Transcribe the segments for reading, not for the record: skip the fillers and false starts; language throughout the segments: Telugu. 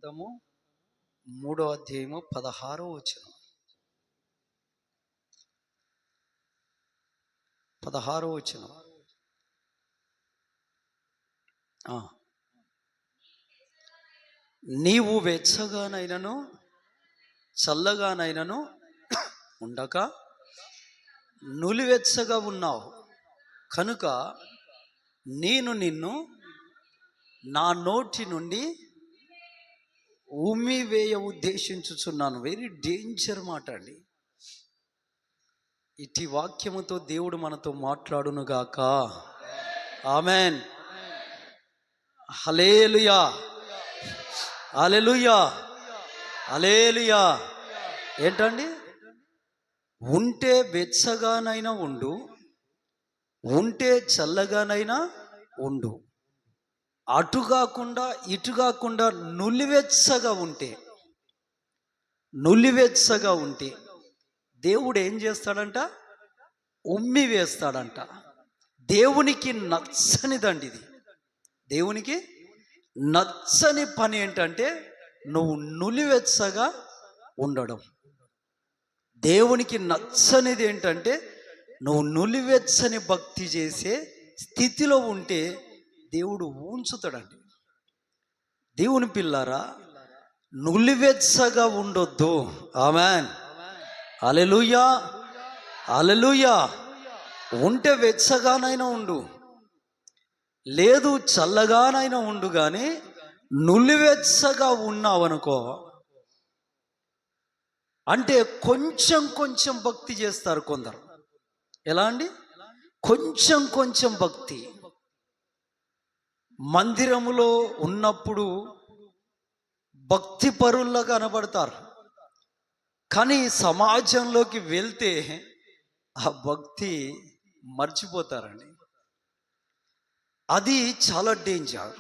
గ్రంథము 3వ అధ్యాయము 16వ వచనం. 16వ వచనం. నీవు వెచ్చగానైనను చల్లగానైనను ఉండక నులివెచ్చగా ఉన్నావు కనుక నేను నిన్ను నా నోటి నుండి ఉమ్మివేయ ఉద్దేశించుచున్నాను. వెరీ డేంజర్ మాట అండి. ఇటు వాక్యముతో దేవుడు మనతో మాట్లాడునుగాక. ఆమెన్. హల్లెలూయా, హల్లెలూయా, హల్లెలూయా. ఏంటండి? ఉంటే వెచ్చగానైనా ఉండు, ఉంటే చల్లగానైనా ఉండు. అటు కాకుండా ఇటు కాకుండా నులివెచ్చగా ఉంటే దేవుడు ఏం చేస్తాడంట? ఉమ్మి వేస్తాడంట. దేవునికి నచ్చనిదండి ఇది. దేవునికి నచ్చని పని ఏంటంటే నువ్వు నులివెచ్చగా ఉండడం. దేవునికి నచ్చనిది ఏంటంటే నువ్వు నులివెచ్చని భక్తి చేసే స్థితిలో ఉంటే దేవుడు ఉంచుతాడండి. దేవుని పిల్లారా, నులివెచ్చగా ఉండొద్దు. ఆమెన్. హల్లెలూయా, హల్లెలూయా. ఉంటే వెచ్చగానైనా ఉండు, లేదు చల్లగానైనా ఉండు, కానీ నులివెచ్చగా ఉన్నావనుకో అంటే కొంచెం కొంచెం భక్తి చేస్తారు కొందరు. ఎలా అండి? కొంచెం కొంచెం భక్తి. మందిరములో ఉన్నప్పుడు భక్తి పరుల్లో కనబడతారు, కానీ సమాజంలోకి వెళ్తే ఆ భక్తి మర్చిపోతారండి. అది చాలా డేంజర్.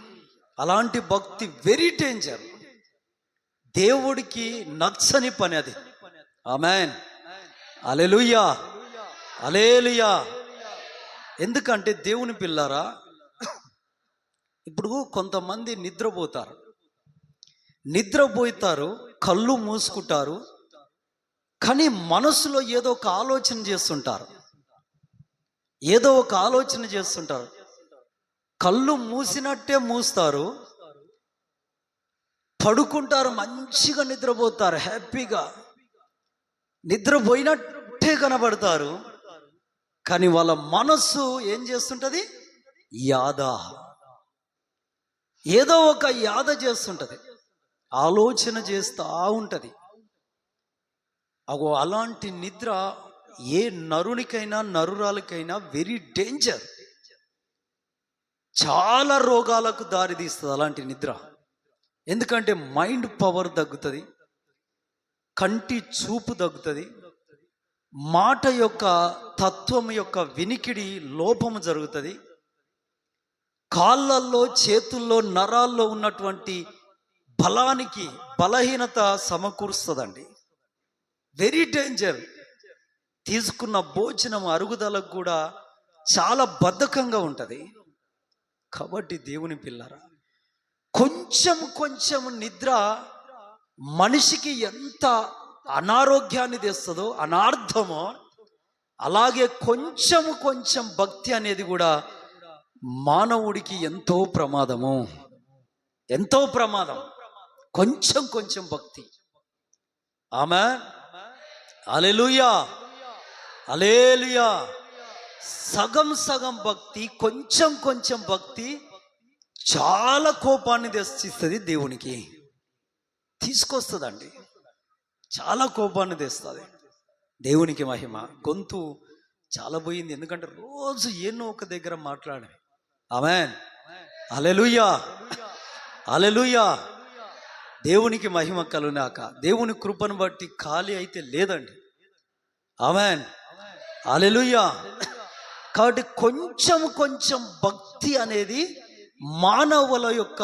అలాంటి భక్తి వెరీ డేంజర్. దేవుడికి నచ్చని పని అది. ఆమేన్. హల్లెలూయా, హల్లెలూయా. ఎందుకంటే దేవుని పిల్లారా, ఇప్పుడు కొంతమంది నిద్రపోతారు, కళ్ళు మూసుకుంటారు, కానీ మనసులో ఏదో ఒక ఆలోచన చేస్తుంటారు. కళ్ళు మూసినట్టే మూస్తారు, పడుకుంటారు, మంచిగా నిద్రపోతారు, హ్యాపీగా నిద్రపోయినట్టే కనబడతారు, కానీ వాళ్ళ మనస్సు ఏం చేస్తుంటది? ఏదో ఒక యాద చేస్తుంటది, ఆలోచన చేస్తూ ఉంటది. అలాంటి నిద్ర ఏ నరునికైనా నరురాలకైనా వెరీ డేంజర్. చాలా రోగాలకు దారితీస్తుంది అలాంటి నిద్ర. ఎందుకంటే మైండ్ పవర్ తగ్గుతుంది, కంటి చూపు తగ్గుతుంది, మాట యొక్క తత్వం యొక్క వినికిడి లోపము జరుగుతుంది, కాళ్ళల్లో చేతుల్లో నరాల్లో ఉన్నటువంటి బలానికి బలహీనత సమకూరుస్తుందండి. Very danger. తీసుకున్న భోజనం అరుగుదలకు కూడా చాలా బద్ధకంగా ఉంటుంది. కాబట్టి దేవుని పిల్లరా, కొంచెం కొంచెం నిద్ర మనిషికి ఎంత అనారోగ్యాన్ని తెస్తుందో, అనార్థమో, అలాగే కొంచెం కొంచెం భక్తి అనేది కూడా మానవుడికి ఎంతో ప్రమాదం. కొంచెం కొంచెం భక్తి. ఆమేన్. హల్లెలూయా, హల్లెలూయా. సగం సగం భక్తి, కొంచెం కొంచెం భక్తి చాలా కోపాన్ని తెచ్చిస్తుంది దేవునికి. తీసుకొస్తుందండి, చాలా కోపాన్ని తెస్తుంది. దేవునికి మహిమ. గొంతు చాలా పోయింది, ఎందుకంటే రోజు ఎన్నో ఒక దగ్గర మాట్లాడే. ఆమేన్. హల్లెలూయా, హల్లెలూయా. దేవునికి మహిమ కలుగునాక. దేవుని కృపను బట్టి ఖాళీ అయితే లేదండి. ఆమేన్. హల్లెలూయా. కాబట్టి కొంచెం కొంచెం భక్తి అనేది మానవుల యొక్క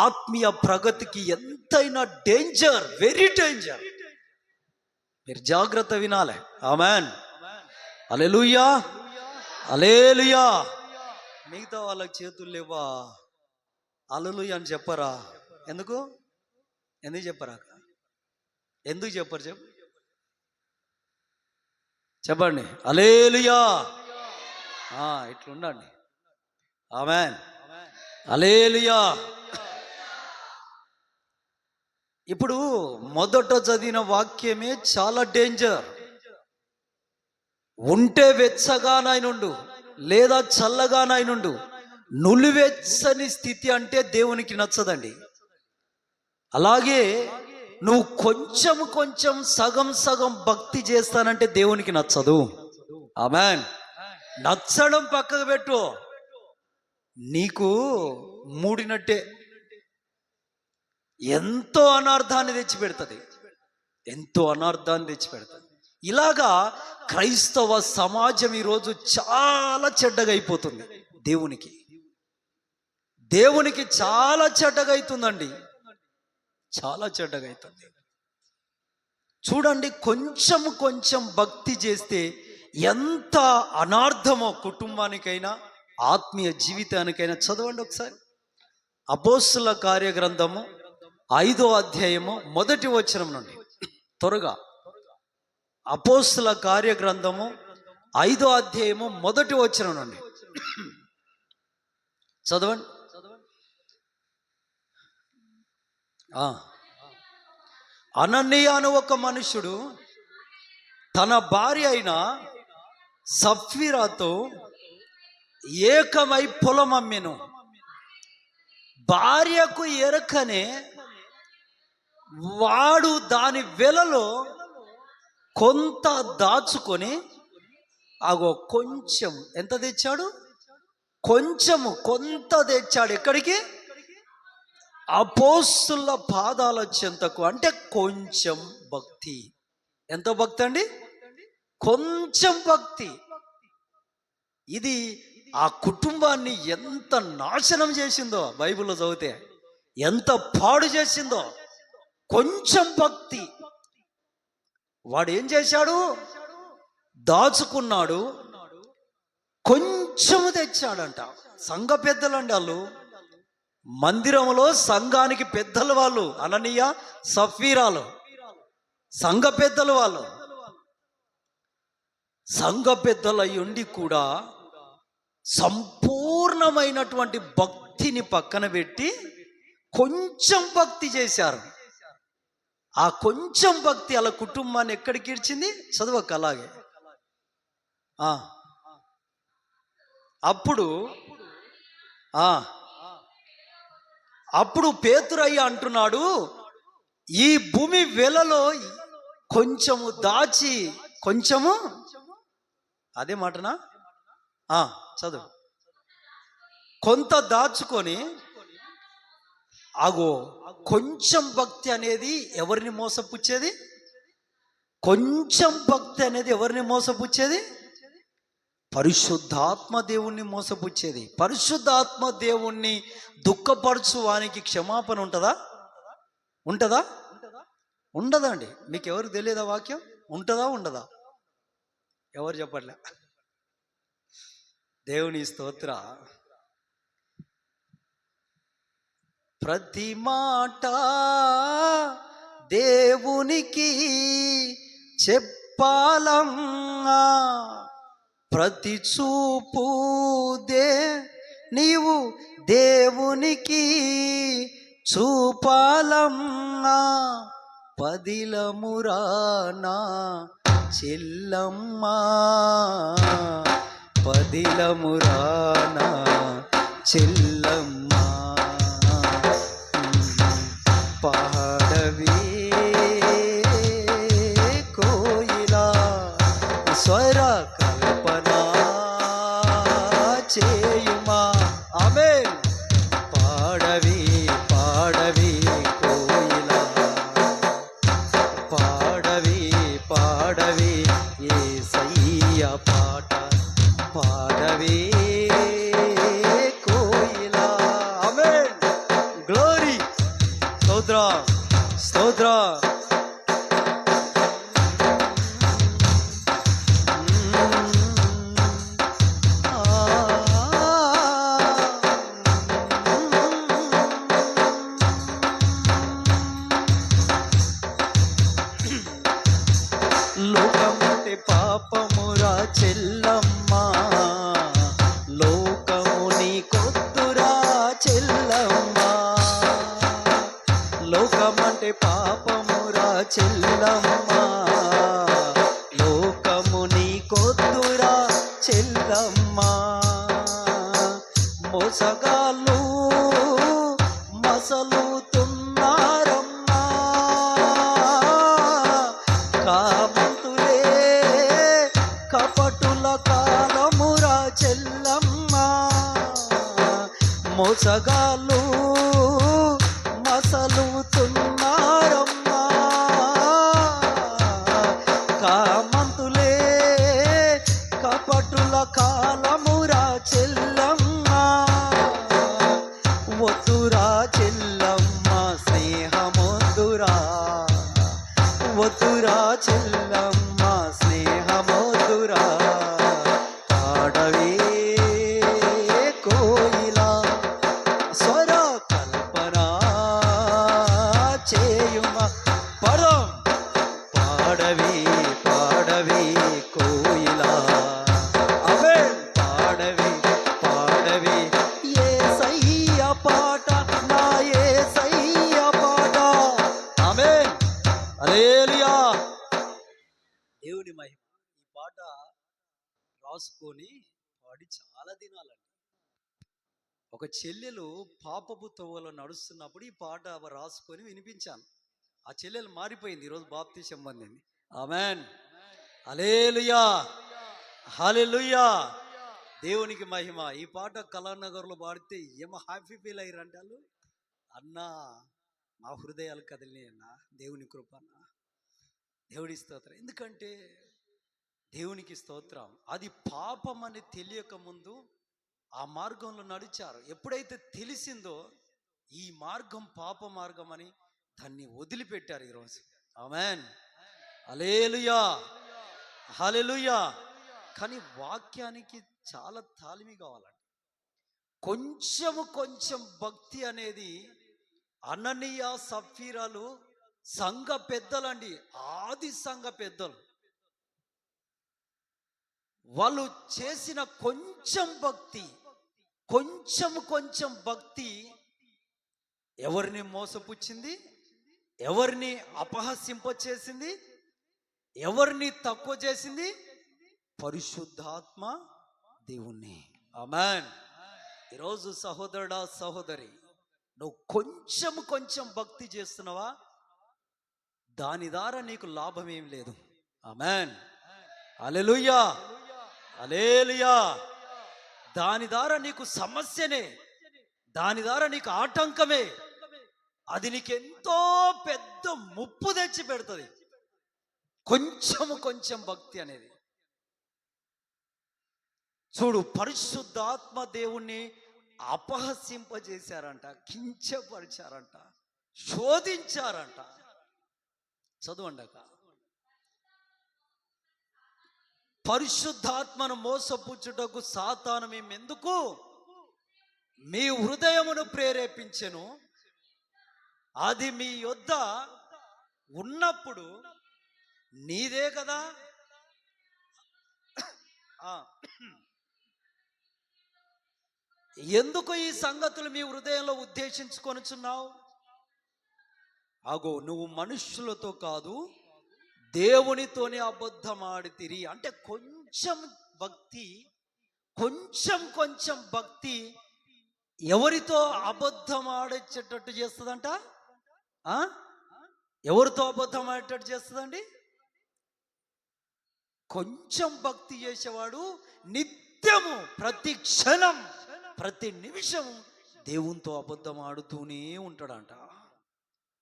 ఆత్మీయ ప్రగతికి ఎంతైనా డేంజర్, వెరీ డేంజర్. మీరు జాగ్రత్త వినాలి. ఆమేన్. హల్లెలూయా, హల్లెలూయా. మిగతా వాళ్ళకి చేతులు లేవా, హల్లెలూయా అని చెప్పరా? ఎందుకు? ఎందుకు చెప్పరా? ఎందుకు చెప్పరు చెప్పండి. హల్లెలూయా. ఇట్లుండండి. ఆమేన్. హల్లెలూయా. ఇప్పుడు మొదట చదివిన వాక్యమే చాలా డేంజర్. ఉంటే వెచ్చగానైనుండు లేదా చల్లగానైనుండు, నులివెచ్చని స్థితి అంటే దేవునికి నచ్చదండి. అలాగే నువ్వు కొంచెం కొంచెం సగం సగం భక్తి చేస్తానంటే దేవునికి నచ్చదు. ఆమేన్. నచ్చడం పక్కకు పెట్టు, నీకు మూడినట్టే. ఎంతో అనార్థాన్ని తెచ్చిపెడుతుంది, ఎంతో అనార్థాన్ని తెచ్చిపెడుతుంది. ఇలాగా క్రైస్తవ సమాజం ఈరోజు చాలా చెడ్డగా అయిపోతుంది. దేవునికి చాలా చెడ్డగా అవుతుందండి, చాలా చెడ్డగా అవుతుంది. చూడండి, కొంచెం కొంచెం భక్తి చేస్తే ఎంత అనార్థమో కుటుంబానికైనా ఆత్మీయ జీవితానికైనా. చదవండి ఒకసారి అపోస్తుల కార్యగ్రంథము 5వ అధ్యాయము 1వ వచనం నుండి. త్వరగా అపోస్తుల కార్యగ్రంథము 5వ అధ్యాయము 1వ వచనం నుండి చదవండి. అననీయ అను ఒక మనుషుడు తన భార్య అయిన సప్ఫీరాతో ఏకమై పొలం అమ్మెను. భార్యకు ఎరకనే వాడు దాని వెలలో కొంత దాచుకొని కొంచెం ఎంత తెచ్చాడు? కొంత తెచ్చాడు. ఎక్కడికి? అపోస్తుల పాదాల చెంతకు. అంటే కొంచెం భక్తి. ఎంత భక్తి అండి? కొంచెం భక్తి. ఇది ఆ కుటుంబాన్ని ఎంత నాశనం చేసిందో బైబిల్లో చదివితే, ఎంత పాడు చేసిందో. కొంచెం భక్తి. వాడు ఏం చేశాడు? దాచుకున్నాడు, కొంచెము తెచ్చాడంట. సంఘ పెద్దలండి వాళ్ళు, మందిరంలో సంఘానికి పెద్దలు వాళ్ళు. అననీయ సఫీరాలు సంఘ పెద్దలు వాళ్ళు. సంఘ పెద్దలై ఉండి కూడా సంపూర్ణమైనటువంటి భక్తిని పక్కన పెట్టి కొంచెం భక్తి చేశారు. ఆ కొంచెం భక్తి అలా కుటుంబాన్ని ఎక్కడికి ఇచ్చింది? చదవక అలాగే. అప్పుడు పేతురయ్య అంటున్నాడు, ఈ భూమి వెలలో కొంచెము దాచి కొంచెము, అదే మాటనా? చదువు. కొంత దాచుకొని కొంచెం భక్తి అనేది ఎవరిని మోసపుచ్చేది? కొంచెం భక్తి అనేది ఎవరిని మోసపుచ్చేది? పరిశుద్ధాత్మ దేవుణ్ణి మోసపుచ్చేది. పరిశుద్ధాత్మ దేవుణ్ణి దుఃఖపరచు వానికి క్షమాపణ ఉంటుందా? ఉండదండి. మీకు ఎవరికి తెలియదా వాక్యం? ఉండదా? ఎవరు చెప్పట్లే. దేవుని స్తోత్ర. ప్రతి మాట దేవునికి చెప్పాలమ్మా, ప్రతి చూపు నీవు దేవునికి చూపాలమ్మా. పదిలమురానా చెల్లమ్మా, పదిలమురానా చెల్లమ్మా. పాడవే కోయిలా స్వర కల్పనా చేయుమా. ఆమేన్. పాడవే కోయిలా, పాడవే యేసయ్య పాట, పాడవే కోయిలా. ఆమేన్. గ్లోరీ. స్తోత్ర. లోకమంటే పాపమురా చెల్లమ్మ, లోకము నీకొద్దురా చెల్లమ్మ. మోసగాళ్ళు మసలుతున్నారమ్మా, కామంతులే కపటుల కాలమురా చెల్లమ్మ. మోసగాళ్ళు మసలుతున్నారమ్మా, కామంతులే కపటుల కాలమురా చెల్లమ్మ. వద్దురా చెల్లమ్మ స్నేహమొద్దురా, వద్దురా చెల్లమ్మ స్నేహమొద్దురా. పాడవే కోయిలా స్వర కల్పన చేయుమా, పరం పాడవే పాడవే కోయిలా, అవే పాడవే పాడవే యేసయ్య పాట, నా యేసయ్య పాట. ఆమేన్, హల్లెలూయా. దేవుని మహిమ. ఈ పాట రాసుకొని పాడి చాలా దినాలండి. ఒక చెల్లెలు పాపపు తోవలో నడుస్తున్నప్పుడు ఈ పాట రాసుకొని వినిపించాను. ఆ చెల్లెలు మారిపోయింది, ఈరోజు బాప్తిసం పొందింది. ఆమేన్, హల్లెలూయా హల్లెలూయా. దేవునికి మహిమ. ఈ పాట కళానగర్లో పాడితే ఏమో హ్యాపీ ఫీల్ అయ్యారంటే వాళ్ళు. అన్నా మా హృదయాలు కదిలినాయి అన్న, దేవుని కృప అన్న, దేవుడి స్తోత్రం. ఎందుకంటే దేవునికి స్తోత్రం. అది పాపం అని తెలియక ముందు ఆ మార్గంలో నడిచారు. ఎప్పుడైతే తెలిసిందో ఈ మార్గం పాప మార్గం అని దాన్ని వదిలిపెట్టారు ఈరోజు. ఆమేన్, హల్లెలూయా హల్లెలూయా. కానీ వాక్యానికి చాలా తాళిమి కావాలండి. కొంచెం భక్తి అనేది అననీయ సఫీరాలు సంఘ పెద్దలండి, ఆది సంఘ పెద్దలు. వాళ్ళు చేసిన కొంచెం భక్తి ఎవరిని మోసపుచ్చింది, ఎవరిని అపహసింపచేసింది, ఎవరిని తక్కువ చేసింది? పరిశుద్ధాత్మ దేవుణ్ణి. ఆమేన్. ఈరోజు సహోదరుడా సహోదరి, నువ్వు కొంచెం భక్తి చేస్తున్నావా, దాని ద్వారా నీకు లాభం ఏం లేదు. ఆమేన్, హల్లెలూయా హల్లెలూయా. దాని ద్వారా నీకు సమస్యనే, దాని ద్వారా నీకు ఆటంకమే. అది నీకెంతో పెద్ద ముప్పు తెచ్చి పెడుతుంది. కొంచెం భక్తి అనేది. చూడు, పరిశుద్ధాత్మ దేవుణ్ణి అపహసింపజేశారంట, కించపరిచారంట, శోధించారంట. చదవండక. పరిశుద్ధాత్మను మోసపుచ్చుటకు సాతాను మేమెందుకు మీ హృదయమును ప్రేరేపించెను, అది మీ యొద్ద ఉన్నప్పుడు నీదే కదా. ఎందుకు ఈ సంగతులు మీ హృదయంలో ఉద్దేశించుకొనుచున్నావు? అగో, నువ్వు మనుష్యులతో కాదు దేవునితోనే అబద్ధమాడితిరి. అంటే కొంచెం భక్తి ఎవరితో అబద్ధం ఆడేటట్టు చేస్తుందంట? ఎవరితో అబద్ధం ఆడేటట్టు చేస్తుందండి? కొంచెం భక్తి చేసేవాడు నిత్యము, ప్రతి క్షణం, ప్రతి నిమిషం దేవునితో అబద్ధం ఆడుతూనే ఉంటాడంట.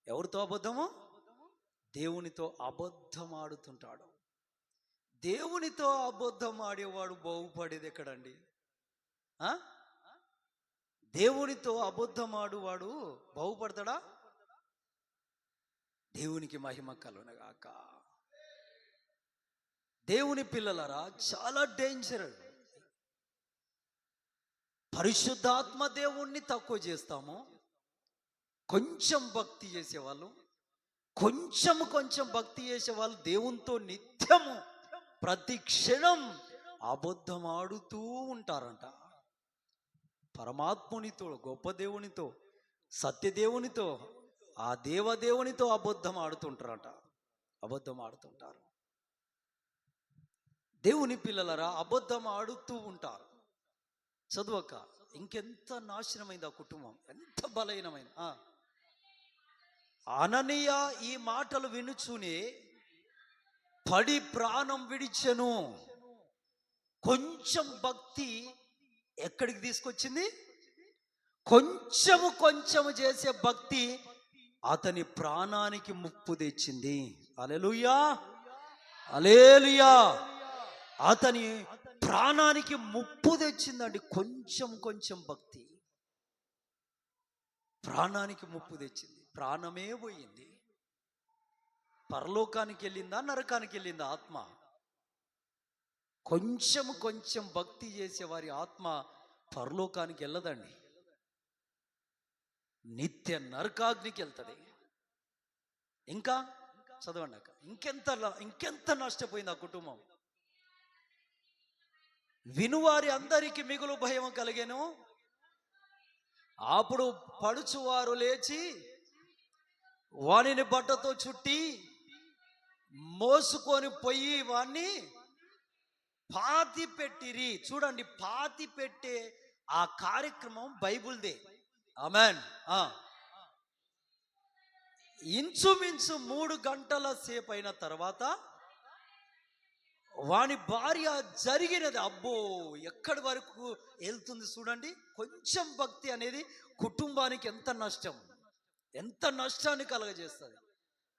ఎవరితో అబద్ధము? దేవునితో అబద్ధం ఆడుతుంటాడు. దేవునితో అబద్ధం ఆడేవాడు బాగుపడేది ఎక్కడండి? దేవునితో అబద్ధం ఆడువాడు బాగుపడతాడా? దేవునికి మహిమ కలుగునుగాక. దేవుని పిల్లలరా, చాలా డేంజర్. పరిశుద్ధాత్మ దేవుణ్ణి తక్కువ చేస్తాము. కొంచెం భక్తి చేసేవాళ్ళు, కొంచెం భక్తి చేసేవాళ్ళు దేవునితో నిత్యము ప్రతి క్షణం అబద్ధం ఆడుతూ ఉంటారంట. పరమాత్మునితో, గొప్ప దేవునితో, సత్యదేవునితో ఆ దేవదేవునితో అబద్ధం ఆడుతుంటారట. అబద్ధం ఆడుతుంటారు. దేవుని పిల్లలరా, అబద్ధం ఆడుతూ ఉంటారు. చదువక ఇంకెంత నాశనమైంది ఆ కుటుంబం, ఎంత బలహీనమైంది. అననీయ ఈ మాటలు వినుచూనే పడి ప్రాణం విడిచెను. కొంచెం భక్తి ఎక్కడికి తీసుకొచ్చింది? కొంచెము చేసే భక్తి అతని ప్రాణానికి ముప్పు తెచ్చింది. హల్లెలూయా, హల్లెలూయా. అతని ప్రాణానికి ముప్పు తెచ్చిందండి. కొంచెం భక్తి ప్రాణానికి ముప్పు తెచ్చింది. ప్రాణమే పోయింది. పరలోకానికి వెళ్ళిందా, నరకానికి వెళ్ళిందా ఆత్మ? కొంచెం భక్తి చేసే వారి ఆత్మ పరలోకానికి వెళ్ళదండి, నిత్య నరకాగ్నికి వెళ్తుంది. ఇంకా చదవండి అక్క, ఇంకెంత నష్టపోయింది ఆ కుటుంబం. వినువారి అందరికీ మిగులు భయం కలిగెను. అప్పుడు పడుచువారు లేచి వానిని బట్టతో చుట్టి మోసుకొని పోయి వాణ్ణి పాతి పెట్టిరి. చూడండి, పాతి పెట్టే ఆ కార్యక్రమం బైబుల్దే. ఆమేన్. ఇంచుమించు 3 గంటల సేపు అయిన తర్వాత వాని భార్య జరిగినది. అబ్బో, ఎక్కడి వరకు వెళ్తుంది చూడండి. కొంచెం భక్తి అనేది కుటుంబానికి ఎంత నష్టాన్ని కలగజేస్తుంది.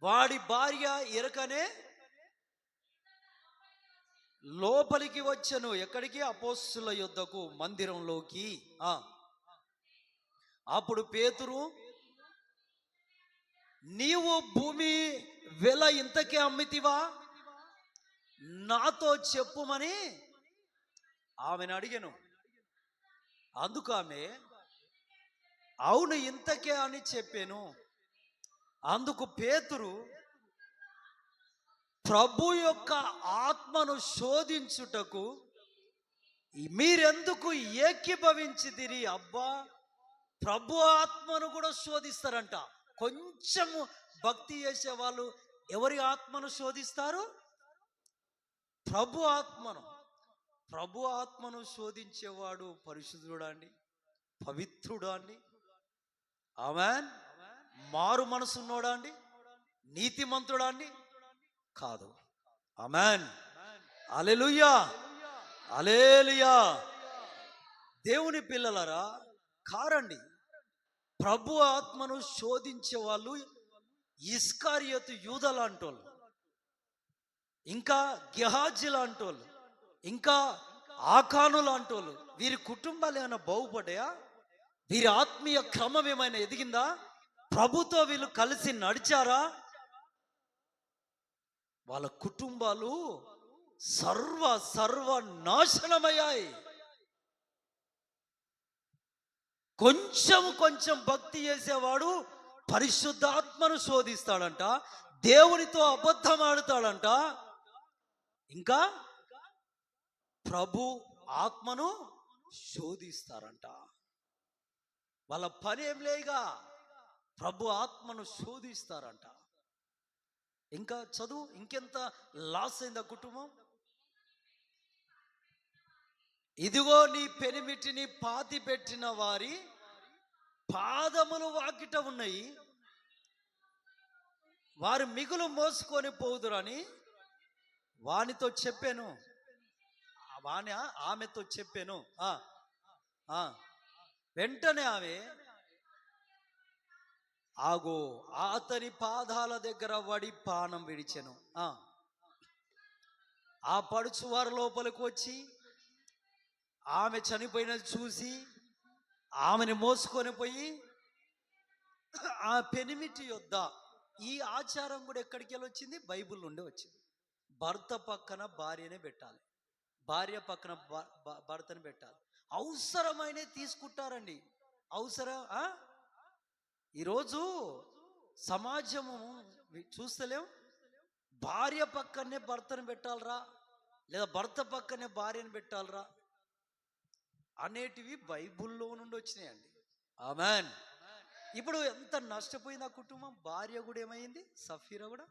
వాడి భార్య ఎరకనే లోపలికి వచ్చెను. ఎక్కడికి? అపోస్తుల యొద్దకు, మందిరంలోకి. అప్పుడు పేతురు, నీవు భూమి వెల ఇంతకే అమ్మితివా, నాతో చెప్పుమని ఆమెను అడిగాను. అందుకు ఆమె అవును ఇంతకే అని చెప్పాను. అందుకు పేతురు, ప్రభు యొక్క ఆత్మను శోధించుటకు మీరెందుకు ఏకీభవించితిరి? అబ్బా, ప్రభు ఆత్మను కూడా శోధిస్తారంట. కొంచెము భక్తి చేసే వాళ్ళు ఎవరి ఆత్మను శోధిస్తారు? ప్రభు ఆత్మను శోధించేవాడు పరిశుద్ధుడా అండి, పవిత్రుడా అండి? ఆమేన్. మారు మనసున్నోడా అండి, నీతిమంతుడా అండి? కాదు. ఆమేన్, హల్లెలూయా, హల్లెలూయా. దేవుని పిల్లలరా, కారండి. ప్రభు ఆత్మను శోధించే వాళ్ళు ఇస్కారియోతు యూదా లాంటోళ్ళు, ఇంకా గెహాజీ లాంటోళ్ళు, ఇంకా ఆకాను లాంటోళ్ళు. వీరి కుటుంబాలు ఏమైనా బాగుపడ్డాయా? వీరి ఆత్మీయ క్రమం ఏమైనా ఎదిగిందా? ప్రభుతో వీళ్ళు కలిసి నడిచారా? వాళ్ళ కుటుంబాలు సర్వ నాశనమయ్యాయి. కొంచెం భక్తి చేసేవాడు పరిశుద్ధాత్మను శోధిస్తాడంట, దేవునితో అబద్ధం ఆడుతాడంట, ఇంకా ప్రభు ఆత్మను శోధిస్తారంట. వాళ్ళ పని ఏం లేగా, ప్రభు ఆత్మను శోధిస్తారంట. ఇంకా చదువు, ఇంకెంత లాస్ అయింది ఆ కుటుంబం. ఇదిగో నీ పెనిమిటిని పాతి పెట్టిన వారి పాదములు వాకిట ఉన్నాయి, వారు మిగులు మోసుకొని పోదురని వానితో చెప్పాను. ఆమెతో చెప్పాను. వెంటనే ఆమె ఆగో అతని పాదాల దగ్గర వడి ప్రాణం విడిచెను. ఆ పడుచువారు లోపలికి వచ్చి ఆమె చనిపోయినది చూసి ఆమెను మోసుకొని పోయి ఆ పెనిమిటి యొద్ద. ఈ ఆచారం కూడా ఎక్కడికి వెళ్ళి వచ్చింది? బైబిల్ నుండి వచ్చింది. భర్త పక్కన భార్యనే పెట్టాలి, భార్య పక్కన భర్తను పెట్టాలి. అవసరమైన తీసుకుంటారండి. ఈరోజు సమాజము చూస్తలేం. భార్య పక్కనే భర్తను పెట్టాలరా, లేదా భర్త పక్కనే భార్యను పెట్టాలరా అనేటివి బైబుల్లో నుండి వచ్చినాయండి. ఆమేన్. ఇప్పుడు ఎంత నష్టపోయింది ఆ కుటుంబం. భార్య కూడా ఏమైంది, సఫీరా కూడా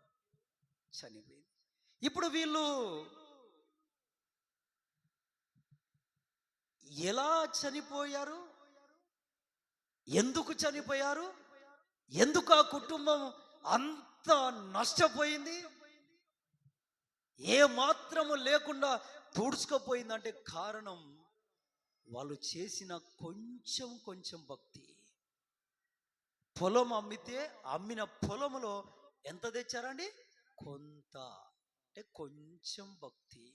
చనిపోయింది. ఇప్పుడు వీళ్ళు ఎలా చనిపోయారు, ఎందుకు చనిపోయారు, ఎందుకు ఆ కుటుంబం అంత నష్టపోయింది, ఏ మాత్రము లేకుండా తుడుచుకుపోయిందంటే కారణం వాళ్ళు చేసిన కొంచెం కొంచెం భక్తి. పొలం అమ్మితే అమ్మిన పొలములో ఎంత తెచ్చారండి, కొంత, అంటే కొంచెం భక్తి.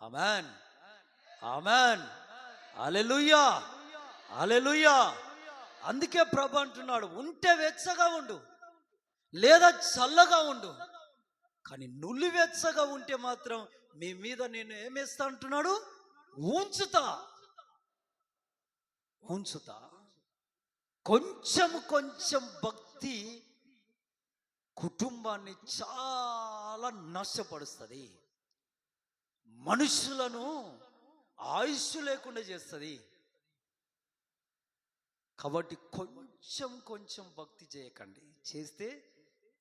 ఆమేన్, ఆమేన్, హల్లెలూయా, హల్లెలూయా. అందుకే ప్రభు అంటున్నాడు, ఉంటే వెచ్చగా ఉండు లేదా చల్లగా ఉండు, కానీ నులివెచ్చగా ఉంటే మాత్రం మీ మీద నేను ఏమేస్తా అంటున్నాడు, ఉంచుతా, ఉంచుతా. కొంచెం కొంచెం భక్తి కుటుంబాన్ని చాలా నష్టపరుస్తుంది, మనుషులను ఆయుష్ లేకుండా చేస్తుంది. కాబట్టి కొంచెం కొంచెం భక్తి చేయకండి, చేస్తే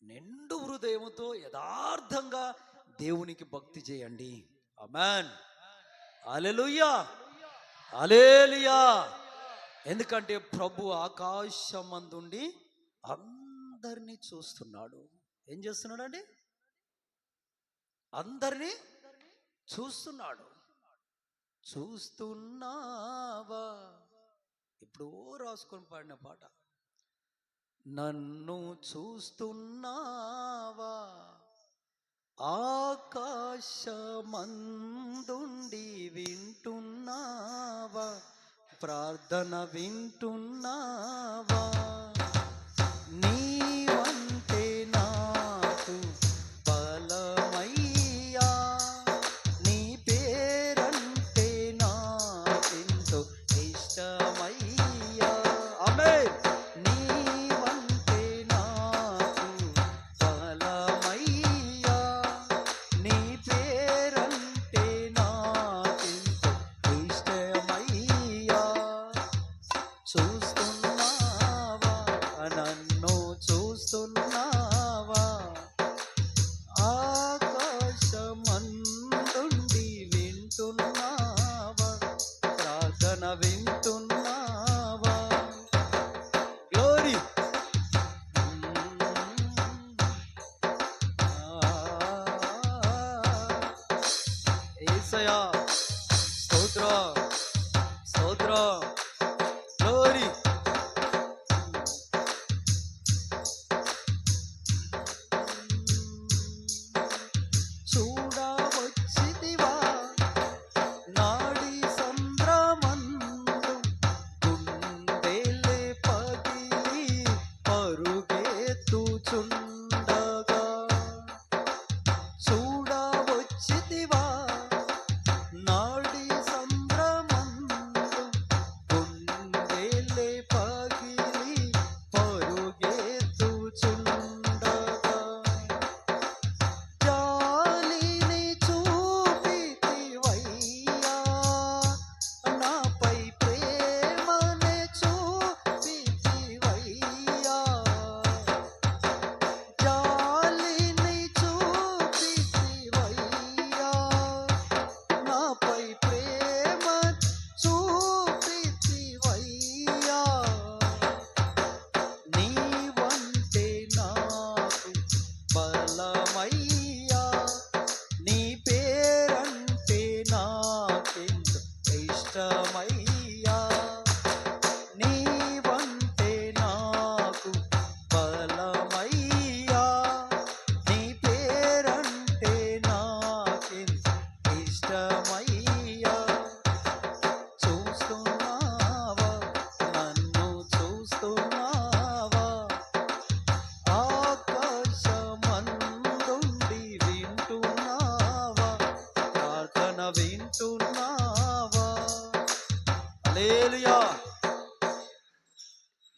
నిండు హృదయముతో యథార్థంగా దేవునికి భక్తి చేయండి. ఆమేన్, హల్లెలూయా, హల్లెలూయా. ఎందుకంటే ప్రభు ఆకాశమందుండి అందరినీ చూస్తున్నాడు. ఏం చేస్తున్నాడు అండి, అందరినీ చూస్తున్నాడు. చూస్తున్నావా, ఇప్పుడు రాసుకొని పాడిన పాట, నన్ను చూస్తున్నావా, ఆకాశమందుండి వింటున్నావా, ప్రార్థన వింటున్నావా, నీవంటే నాకు బలమయ్యా, నీ పేరంటే నాకెంతో ఇష్టమయ్యా. ఆమేన్. నీవంటే నాకు బలమయ్యా, నీ పేరంటే నాకెంతో ఇష్టమయ్యా. చూస్తున్నావా, నన్ను చూస్తున్నావా, ఆకాశమందుండి వింటున్నావా, ప్రార్థన వింటున్నావా. గ్లోరీ. యేసయ్యా స్తోత్రం, స్తోత్రం, గ్లోరీ. చూడవచ్చితివా నాడి సంద్రమందు, గుండెలే పగిలి పరుగెత్తుచుండగా. చూడవచ్చితివా నాడి సంద్రమందు, గుండెలే పగిలి పరుగెత్తుచుండగా. జాలిని చూపితివయ్యా, నాపై ప్రేమనే చూపితివయ్యా. జాలిని చూపితివయ్యా, నాపై ప్రేమ చూపితివయ్యా. నీవంటే నాకు బలమయ్యా, నీ పేరంటే నాకెంతో ఇష్టమయ్యా. నీవంటే నాకు బలమయ్యా, నీ పేరంటే నాకెంతో ఇష్టమయ్యా. చూస్తున్నావా, నన్ను చూస్తున్నావా, ఆకాశమందుండి వింటున్నావా, ప్రార్థన వింటున్నావా. హల్లెలూయా.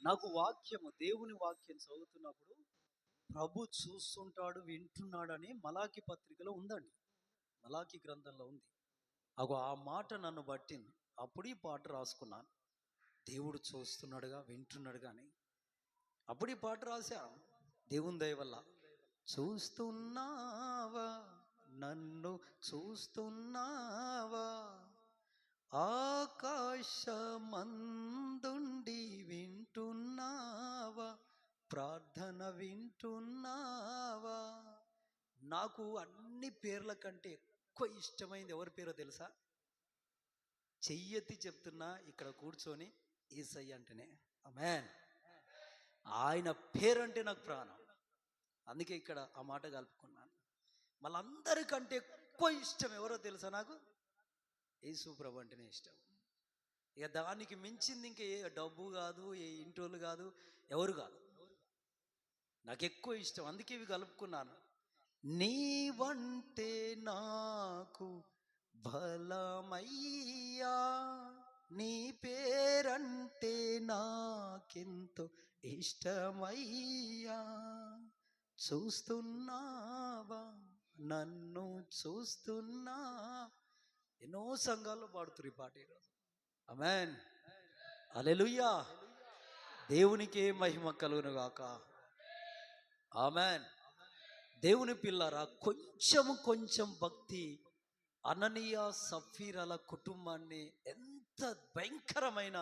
నాకు వాక్యము, దేవుని వాక్యం చదువుతున్నప్పుడు ప్రభు చూస్తుంటాడు వింటున్నాడని మలాకి పత్రికలో ఉందండి, మలాకి గ్రంథంలో ఉంది. అగో ఆ మాట నన్ను పట్టింది, అప్పుడు ఈ పాట రాసుకున్నాను. దేవుడు చూస్తున్నాడుగా, వింటున్నాడు కానీ అప్పుడు ఈ పాట రాశాను దేవుని దయ వల్ల. చూస్తున్నావా, నన్ను చూస్తున్నావా, ఆకాశమందుండి వింటున్నావా, ప్రార్థన వింటున్నావా. నాకు అన్ని పేర్ల కంటే ఎక్కువ ఇష్టమైంది ఎవరి పేరో తెలుసా? చెయ్యెత్తి చెప్తున్నా ఇక్కడ కూర్చొని యేసయ్య అంటేనే ఆమేన్. ఆయన పేరంటే నాకు ప్రాణం. అందుకే ఇక్కడ ఆ మాట కలుపుకున్నాను. మళ్ళీ అందరికంటే ఎక్కువ ఇష్టం ఎవరో తెలుసా నాకు? యేసు ప్రభు అంటేనే ఇష్టం. ఇక దానికి మించింది ఇంక ఏ డబ్బు కాదు, ఏ ఇంటోళ్ళు కాదు, ఎవరు కాదు. నాకు ఎక్కువ ఇష్టం, అందుకే ఇవి కలుపుకున్నాను. నీవంటే నాకు బలమయ్యా, నీ పేరంటే నాకెంతో ఇష్టమయ్యా, చూస్తున్నావా, నన్ను చూస్తున్నా. ఎన్నో సంఘాల్లో పాడుతున్నారు ఈ పాట ఈరోజు. ఆమేన్, హల్లెలూయా. దేవునికే మహిమ కలుగును గాక. ఆమేన్. దేవుని పిల్లరా, కొంచెం భక్తి అననీయ సఫీరాల కుటుంబాన్ని ఎంత భయంకరమైన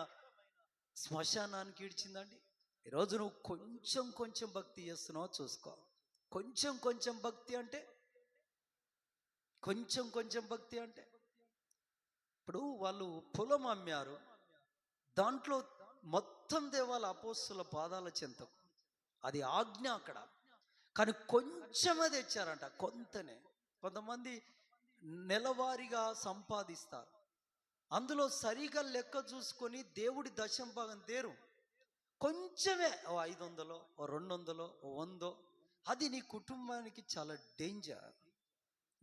శ్మశానానికి ఈడ్చిందండి. ఈరోజు నువ్వు కొంచెం భక్తి చేస్తున్నావు చూసుకో. కొంచెం భక్తి అంటే కొంచెం భక్తి అంటే ఇప్పుడు వాళ్ళు పొలం అమ్మారు, దాంట్లో మొత్తం దేవాల అపోస్తుల పాదాల చెంతకు, అది ఆజ్ఞ అక్కడ. కానీ కొంచెమే తెచ్చారంట, కొంతనే. కొంతమంది నెలవారీగా సంపాదిస్తారు, అందులో సరిగా లెక్క చూసుకొని దేవుడి దశం భాగం తేరు. కొంచెమే, ఓ 500, ఓ 200, ఓ 100, అది నీ కుటుంబానికి చాలా డేంజర్.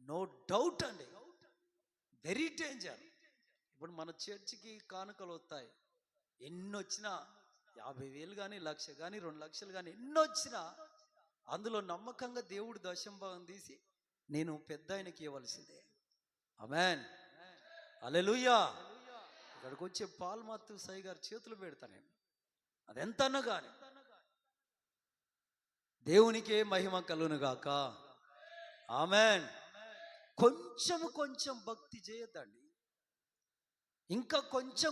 నో డౌట్ అండి, వెరీ డేంజర్. ఇప్పుడు మన చర్చికి కానుకలు వస్తాయి, ఎన్ని వచ్చినా 50,000 కానీ 1,00,000 కానీ 2,00,000 కానీ ఎన్ని వచ్చినా అందులో నమ్మకంగా దేవుడు దశం భాగం తీసి నేను పెద్ద ఆయనకి ఇవ్వవలసిందే. ఆమేన్, హల్లెలూయా. ఇక్కడికి వచ్చే పాల్మాత్తు సాయి గారు చేతులు పెడతా నేను, అదెంతన్నా కానీ. దేవునికే మహిమ కలుగును గాక. ఆమేన్. కొంచెం భక్తి చేయొద్దండి. ఇంకా కొంచెం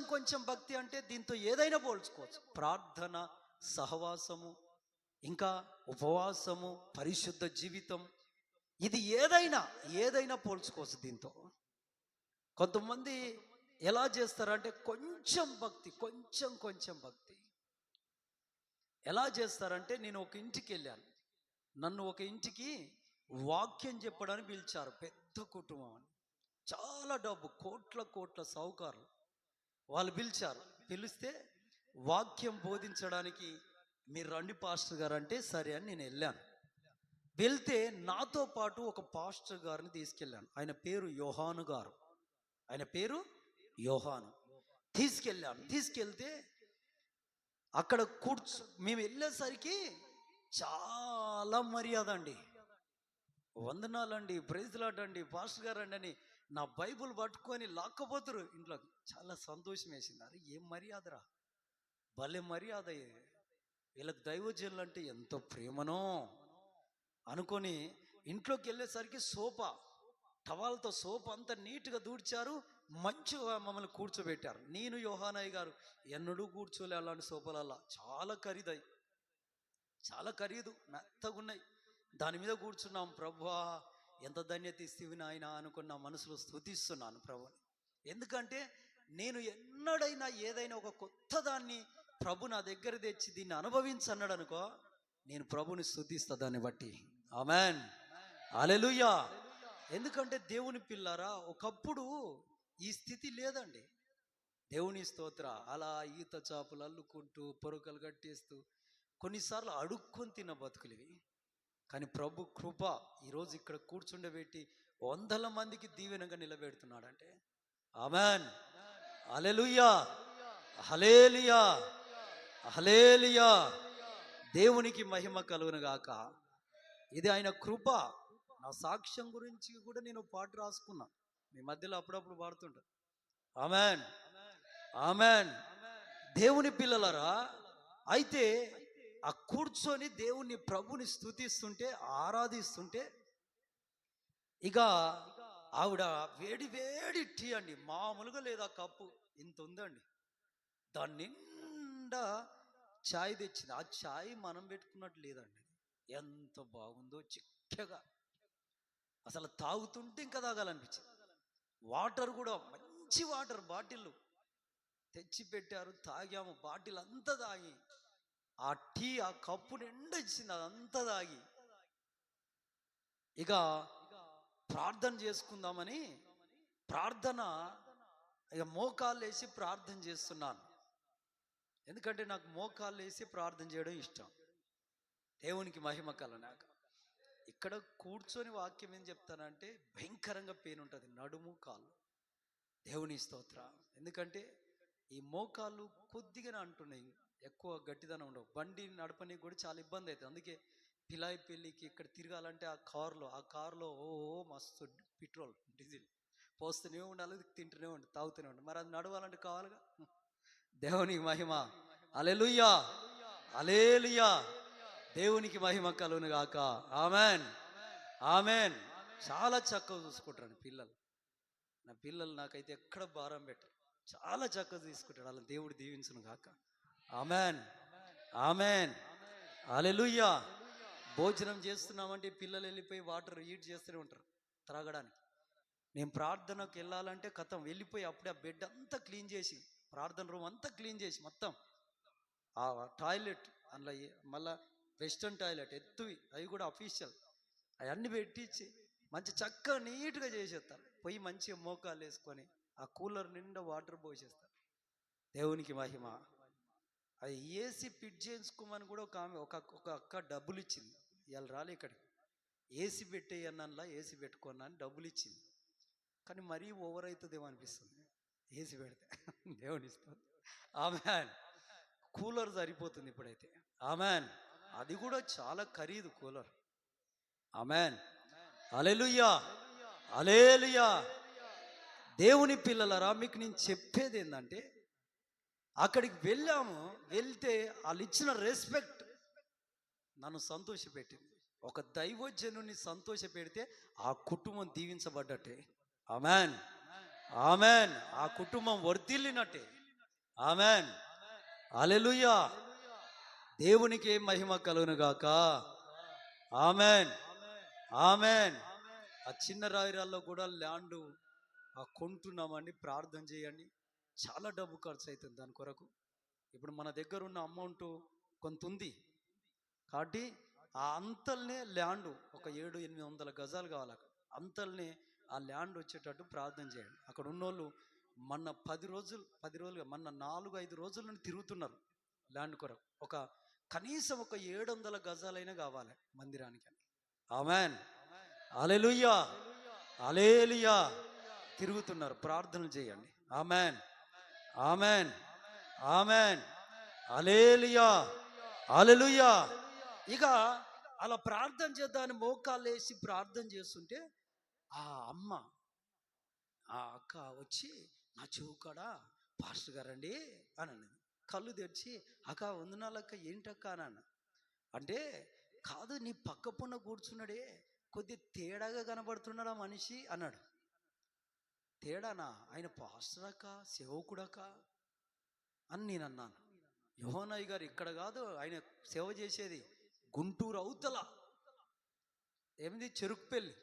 భక్తి అంటే దీంతో ఏదైనా పోల్చుకోవచ్చు. ప్రార్థన, సహవాసము, ఇంకా ఉపవాసము, పరిశుద్ధ జీవితం, ఇది ఏదైనా పోల్చుకోవచ్చు దీంతో. కొంతమంది ఎలా చేస్తారంటే కొంచెం భక్తి ఎలా చేస్తారంటే, నేను ఒక ఇంటికి వెళ్ళాను, నన్ను ఒక ఇంటికి వాక్యం చెప్పడానికి పిలిచారు. పెద్ద కుటుంబం అని, చాలా డబ్బు, కోట్ల సావుకారులు. వాళ్ళు పిలిస్తే వాక్యం బోధించడానికి మీరు రండి పాస్టర్ గారు అంటే సరే అని నేను వెళ్ళాను. వెళ్తే నాతో పాటు ఒక పాస్టర్ గారిని తీసుకెళ్ళాను. ఆయన పేరు యోహాను గారు. తీసుకెళ్తే అక్కడ మేము వెళ్ళేసరికి చాలా మర్యాద అండి. వందనాలండి, ప్రైజ్లాడండి, పాస్టర్ గారు అండి అని నా బైబుల్ పట్టుకొని లాక్కపోతురు ఇంట్లో. చాలా సంతోషం వేసింది. అరే ఏం మర్యాదరా, భలే మర్యాద, వీళ్ళకి దైవజనులు అంటే ఎంతో ప్రేమనో అనుకొని ఇంట్లోకి వెళ్ళేసరికి టవాల్తో సోఫా అంతా నీట్గా దూడ్చారు, మంచిగా మమ్మల్ని కూర్చోబెట్టారు. నేను యోహానయ్య గారు ఎన్నడూ కూర్చోలే అలాంటి సోఫాలల్లా. చాలా ఖరీదు, మెత్తగున్నాయి. దాని మీద కూర్చున్నాం. ప్రభువా ఎంత ధన్యత ఇస్తేవి నాయన అనుకున్న మనసులో స్తుతిస్తున్నాను ప్రభుని. ఎందుకంటే నేను ఎన్నడైనా ఏదైనా ఒక కొత్త దాన్ని ప్రభు నా దగ్గర తెచ్చి దీన్ని అనుభవించన్నాడు అనుకో, నేను ప్రభుని స్తుతిస్తా దాన్ని బట్టి. ఆమేన్, హల్లెలూయా. ఎందుకంటే దేవుని పిల్లారా, ఒకప్పుడు ఈ స్థితి లేదండి. దేవుని స్తోత్ర. అలా ఈత చాపులు అల్లుకుంటూ, పొరుకలు కట్టేస్తూ, కొన్నిసార్లు అడుక్కొని తిన్న బతుకులివి. కానీ ప్రభు కృప ఈరోజు ఇక్కడ కూర్చుండబెట్టి 100 మందికి దీవెనగా నిలబెడుతున్నాడంటే ఆమేన్, హల్లెలూయా, హల్లెలూయా, హల్లెలూయా. దేవునికి మహిమ కలుగును గాక. ఇది ఆయన కృప. నా సాక్ష్యం గురించి కూడా నేను పాట రాసుకున్నా, మీ మధ్యలో అప్పుడప్పుడు పాడుతుంటా. ఆమేన్, ఆమేన్. దేవుని పిల్లలరా, అయితే ఆ కూర్చొని దేవుని ప్రభుని స్తుతిస్తుంటే ఆరాధిస్తుంటే ఇక ఆవిడ వేడి వేడి టీ అండి, మామూలుగా లేదు. ఆ కప్పు ఇంత ఉందండి, దాని నిండా ఛాయ్ తెచ్చింది. ఆ ఛాయ్ మనం పెట్టుకున్నట్టు లేదండి, ఎంత బాగుందో చిక్కగా, అసలు తాగుతుంటే ఇంకా తాగాలనిపించింది. వాటర్ కూడా మంచి వాటర్ బాటిల్ తెచ్చి పెట్టారు, తాగాము. బాటిల్ అంతా తాగి ఆ టీ ఆ కప్పు నిండా ఇచ్చింది, అదంతా తాగి ఇక ప్రార్థన చేసుకుందామని ప్రార్థన ఇక మోకాళ్ళు వేసి ప్రార్థన చేస్తున్నాను. ఎందుకంటే నాకు మోకాళ్ళు వేసి ప్రార్థన చేయడం ఇష్టం. దేవునికి మహిమ కలనాక ఇక్కడ కూర్చొని వాక్యం ఏం చెప్తానంటే భయంకరంగా పెయిన్ ఉంటుంది, నడుము కాళ్ళు. దేవుని స్తోత్ర. ఎందుకంటే ఈ మోకాళ్ళు కొద్దిగానే అంటున్నాయి, ఎక్కువ గట్టిదనం ఉండవు. బండి నడపనికి కూడా చాలా ఇబ్బంది అవుతుంది. అందుకే పిలాయి పెళ్ళికి ఇక్కడ తిరగాలంటే ఆ కారులో ఓ మస్తు పెట్రోల్ డీజిల్ పోస్తూనే ఉండాలి, తింటూనే ఉండాలి, తాగుతూనే ఉండాలి. మరి అది నడవాలంటే కావాలిగా. దేవునికి మహిమ. హల్లెలూయా, హల్లెలూయా. దేవునికి మహిమ కలుగును గాక. Amen, amen. చాలా చక్కగా చూసుకుంటారు పిల్లలు. నా పిల్లలు నాకైతే ఎక్కడ భారం పెట్టరు, చాలా చక్కగా తీసుకుంటాడు. అలా దేవుడు దీవించును గాక. ఆమెన్, ఆమెన్, హల్లెలూయా. భోజనం చేస్తున్నామంటే పిల్లలు వెళ్ళిపోయి వాటర్ హీట్ చేస్తూనే ఉంటారు త్రాగడానికి. నేను ప్రార్థనకు వెళ్ళాలంటే కథం వెళ్ళిపోయి అప్పుడే ఆ బెడ్ అంతా క్లీన్ చేసి, ప్రార్థన రూమ్ అంతా క్లీన్ చేసి, మొత్తం ఆ టాయిలెట్ అందులో మళ్ళా వెస్టర్న్ టాయిలెట్ ఎత్తువి అవి కూడా అఫీషియల్ అవన్నీ పెట్టించి మంచి చక్కగా నీట్గా చేసేస్తారు. పోయి మంచిగా మోకాలు వేసుకొని ఆ కూలర్ నిండా వాటర్ పోసేస్తారు. దేవునికి మహిమ. అది ఏసీ ఫిట్ చేయించుకోమని కూడా ఒక ఆమె ఒక అక్క డబ్బులు ఇచ్చింది. ఇవాళ రాలే ఇక్కడికి. ఏసీ పెట్టేయన్నలా ఏసీ పెట్టుకున్నా అని డబ్బులు ఇచ్చింది. కానీ మరీ ఓవర్ అవుతుందేమో అనిపిస్తుంది ఏసీ పెడితే. దేవుని ఇస్తుంది. ఆమెన్. కూలర్ సరిపోతుంది ఇప్పుడైతే. ఆమెన్. అది కూడా చాలా ఖరీదు కూలర్. ఆమెన్, హల్లెలూయా, హల్లెలూయా. దేవుని పిల్లలరా, మీకు నేను చెప్పేది ఏంటంటే అక్కడికి వెళ్ళాము, వెళ్తే వాళ్ళు ఇచ్చిన రెస్పెక్ట్ నన్ను సంతోషపెట్టింది. ఒక దైవజనుని సంతోష పెడితే ఆ కుటుంబం దీవించబడ్డట్టే. Amen, amen. ఆ కుటుంబం వర్ధిల్లినట్టే. ఆమెన్, హల్లెలూయా. దేవునికి మహిమ కలుగును గాక. Amen, amen. ఆ చిన్న రాయిరాల్లో కూడా ల్యాండ్ కొంటున్నామండి, ప్రార్థన చేయండి. చాలా డబ్బు ఖర్చు అవుతుంది దాని కొరకు. ఇప్పుడు మన దగ్గర ఉన్న అమౌంట్ కొంత ఉంది కాబట్టి ఆ అంతల్నే ల్యాండ్ ఒక 700-800 గజాలు కావాలి. అంతల్నే ఆ ల్యాండ్ వచ్చేటట్టు ప్రార్థన చేయండి. అక్కడ ఉన్నోళ్ళు మొన్న 10 రోజులుగా మొన్న 4-5 రోజుల నుండి తిరుగుతున్నారు ల్యాండ్ కొరకు. కనీసం ఒక 700 గజాలైనా కావాలి మందిరానికి. ఆమెన్, హల్లెలూయా, హల్లెలూయా. తిరుగుతున్నారు, ప్రార్థనలు చేయండి. ఆమెన్, ఆమెన్, ఆమెన్, హల్లెలూయా, హల్లెలూయా. ఇక అలా ప్రార్థన చేద్దామని మోకాళ్ళు వేసి ప్రార్థన చేస్తుంటే ఆ అమ్మ ఆ అక్క వచ్చి నా చెవు కాడ పాస్టర్ గారండి అని అన్నది. కళ్ళు తెరిచి అక్క వందనాలక్క, ఏంటక్క అని అన్న. అంటే కాదు, నీ పక్క పొన్న కూర్చున్నాడే కొద్ది తేడాగా కనబడుతున్నాడా మనిషి అన్నాడు. తేడానా? ఆయన పాస్టర్ అక్క, సేవకుడక్క అని నేను అన్నాను. యోహనయ్య గారు ఇక్కడ కాదు, ఆయన సేవ చేసేది గుంటూరు అవతల ఏమిది చెరుకుపల్లి.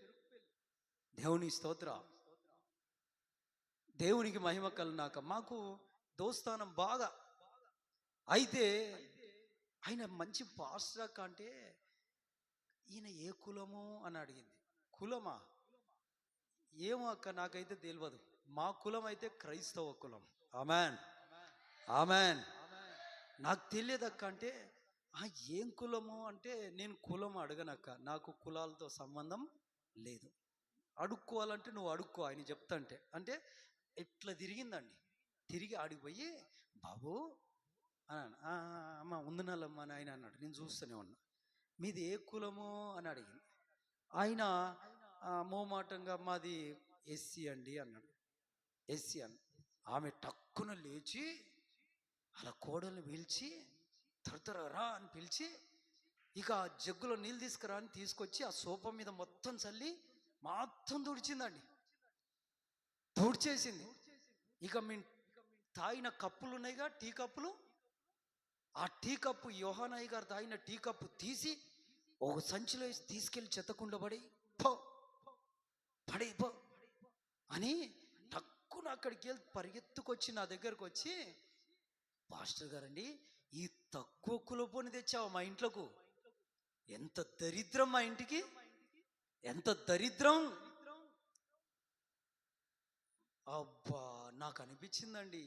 దేవుని స్తోత్ర. దేవునికి మహిమ కలుగునాక. మాకు దోస్తానం బాగా. అయితే ఆయన మంచి పాస్టర్ అక్క అంటే ఈయన ఏ కులము అని అడిగింది. కులమా? ఏమో అక్క, నాకైతే తెలియదు. మా కులం అయితే క్రైస్తవ కులం. Amen, amen. నాకు తెలియదు అక్క అంటే ఏం కులము అంటే, నేను కులం అడగనక్క, నాకు కులాలతో సంబంధం లేదు. అడుక్కోవాలంటే నువ్వు అడుక్కో ఆయన చెప్తా అంటే ఎట్లా తిరిగిందండి. తిరిగి ఆడిపోయి బాబు అమ్మ వందనాలమ్మ అని ఆయన అన్నాడు. నేను చూస్తూనే ఉన్నా. మీది ఏ కులము అని అడిగింది. ఆయన మోమాటంగా మాది ఎస్సీ అండి అన్నాడు. ఎస్సీ అని. ఆమె టక్కున లేచి అలా కోడల్ని పిలిచి త్వర రా అని పిలిచి, ఇక జగ్గులో నీళ్ళు తీసుకురా అని తీసుకొచ్చి ఆ సోఫా మీద మొత్తం చల్లి మొత్తం తుడిచిందండి. తుడిచేసింది. ఇక మేము తాగిన కప్పులు ఉన్నాయిగా, టీ కప్పులు, ఆ టీ కప్పు, యోహానయ్య గారు తాగిన టీ కప్పు తీసి ఒక సంచిలో వేసి తీసుకెళ్ళి చెత్తకుండా పో అని టక్కున అక్కడికి వెళ్ళి పరిగెత్తుకొచ్చి నా దగ్గరకు వచ్చి, పాస్టర్ గారండి, ఈ తక్కువ కులపోని తెచ్చావు మా ఇంట్లోకు, ఎంత దరిద్రం మా ఇంటికి, ఎంత దరిద్రం. అబ్బా, నాకు అనిపించిందండి,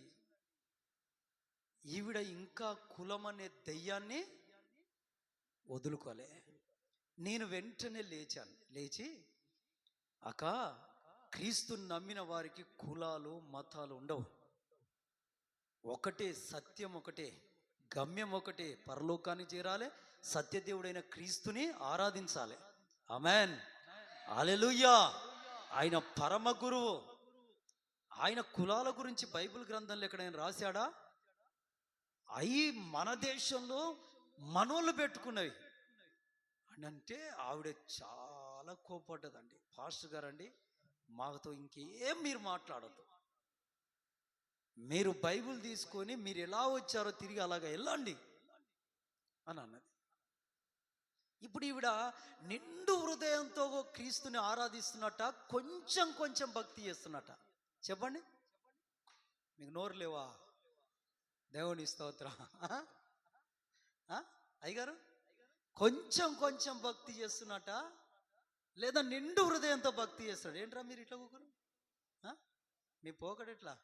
ఈవిడ ఇంకా కులం అనే దెయ్యాన్ని వదులుకోలే. నేను వెంటనే లేచి అక్క, క్రీస్తుని నమ్మిన వారికి కులాలు మతాలు ఉండవు, ఒకటే సత్యం, ఒకటే గమ్యం, ఒకటే పరలోకానికి చేరాలి, సత్యదేవుడైన క్రీస్తుని ఆరాధించాలి. ఆమేన్, హల్లెలూయా. ఆయన పరమ గురువు. ఆయన కులాల గురించి బైబిల్ గ్రంథంలో ఎక్కడైనా రాశాడా? అవి మన దేశంలో మనోళ్ళు పెట్టుకున్నవి అని అంటే ఆవిడ చాలా కోపడ్డదండి. పాస్టర్ గారండి, మాతో ఇంకేం మీరు మాట్లాడద్దు, మీరు బైబిల్ తీసుకొని మీరు ఎలా వచ్చారో తిరిగి అలాగా వెళ్ళండి అని అన్నది. ఇప్పుడు ఈవిడ నిండు హృదయంతో క్రీస్తుని ఆరాధిస్తున్నట్ట, కొంచెం కొంచెం భక్తి చేస్తున్నట్ట. చెప్పండి, మీకు నోరు లేవా? దేవుని స్తోత్రం. అయ్యగారు, కొంచెం కొంచెం భక్తి చేస్తున్నట్ట, లేదా నిండు హృదయంతో భక్తి చేస్తాడు? ఏంట్రా మీరు ఇట్లా కూకురు? మీ పోకడు ఎట్లా?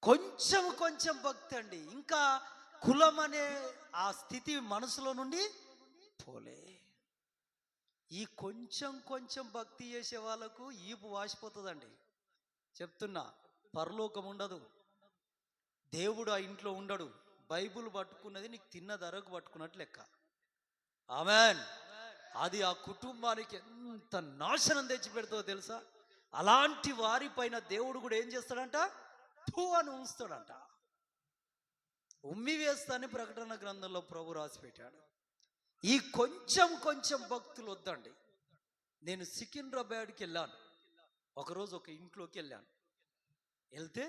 కొంచెం కొంచెం భక్తి అండి. ఇంకా కులం అనే ఆ స్థితి మనసులో నుండి పోలే. ఈ కొంచెం కొంచెం భక్తి చేసే వాళ్ళకు ఈపు వాసిపోతుందండి. చెప్తున్నా, పరలోకం ఉండదు, దేవుడు ఆ ఇంట్లో ఉండడు. బైబుల్ పట్టుకున్నది నీకు తిన్న ధరకు పట్టుకున్నట్టు లెక్క. ఆమెన్. అది ఆ కుటుంబానికి ఎంత నాశనం తెచ్చి పెడుతుందో తెలుసా? అలాంటి వారిపైన దేవుడు కూడా ఏం చేస్తాడంట? పూ అని ఉంచుతాడంట, ఉమ్మి వేస్తానని ప్రకటన గ్రంథంలో ప్రభు రాసి పెట్టాడు. ఈ కొంచెం కొంచెం భక్తులు వద్దండి. నేను సికింద్రాబాద్కి వెళ్ళాను ఒకరోజు, ఒక ఇంట్లోకి వెళ్ళాను. వెళ్తే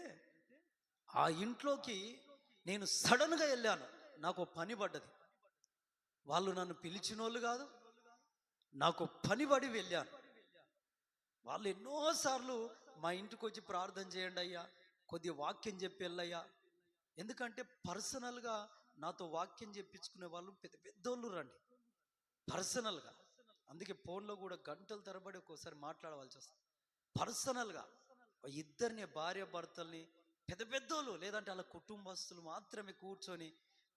ఆ ఇంట్లోకి నేను సడన్గా వెళ్ళాను, నాకు పని పడ్డది. వాళ్ళు నన్ను పిలిచిన వాళ్ళు కాదు, నాకు పని పడి వెళ్ళాను. వాళ్ళు ఎన్నోసార్లు మా ఇంటికి వచ్చి ప్రార్థన చేయండి అయ్యా, కొద్దిగా వాక్యం చెప్పి వెళ్ళయ్యా. ఎందుకంటే పర్సనల్గా నాతో వాక్యం చెప్పించుకునే వాళ్ళు పెద్ద పెద్దోళ్ళు రండి, పర్సనల్గా. అందుకే ఫోన్లో కూడా గంటల తరబడి ఒక్కోసారి మాట్లాడవలసి వస్తుంది. పర్సనల్గా ఇద్దరిని, భార్య భర్తల్ని, పెద్ద పెద్దోళ్ళు, లేదంటే వాళ్ళ కుటుంబస్తులు మాత్రమే కూర్చొని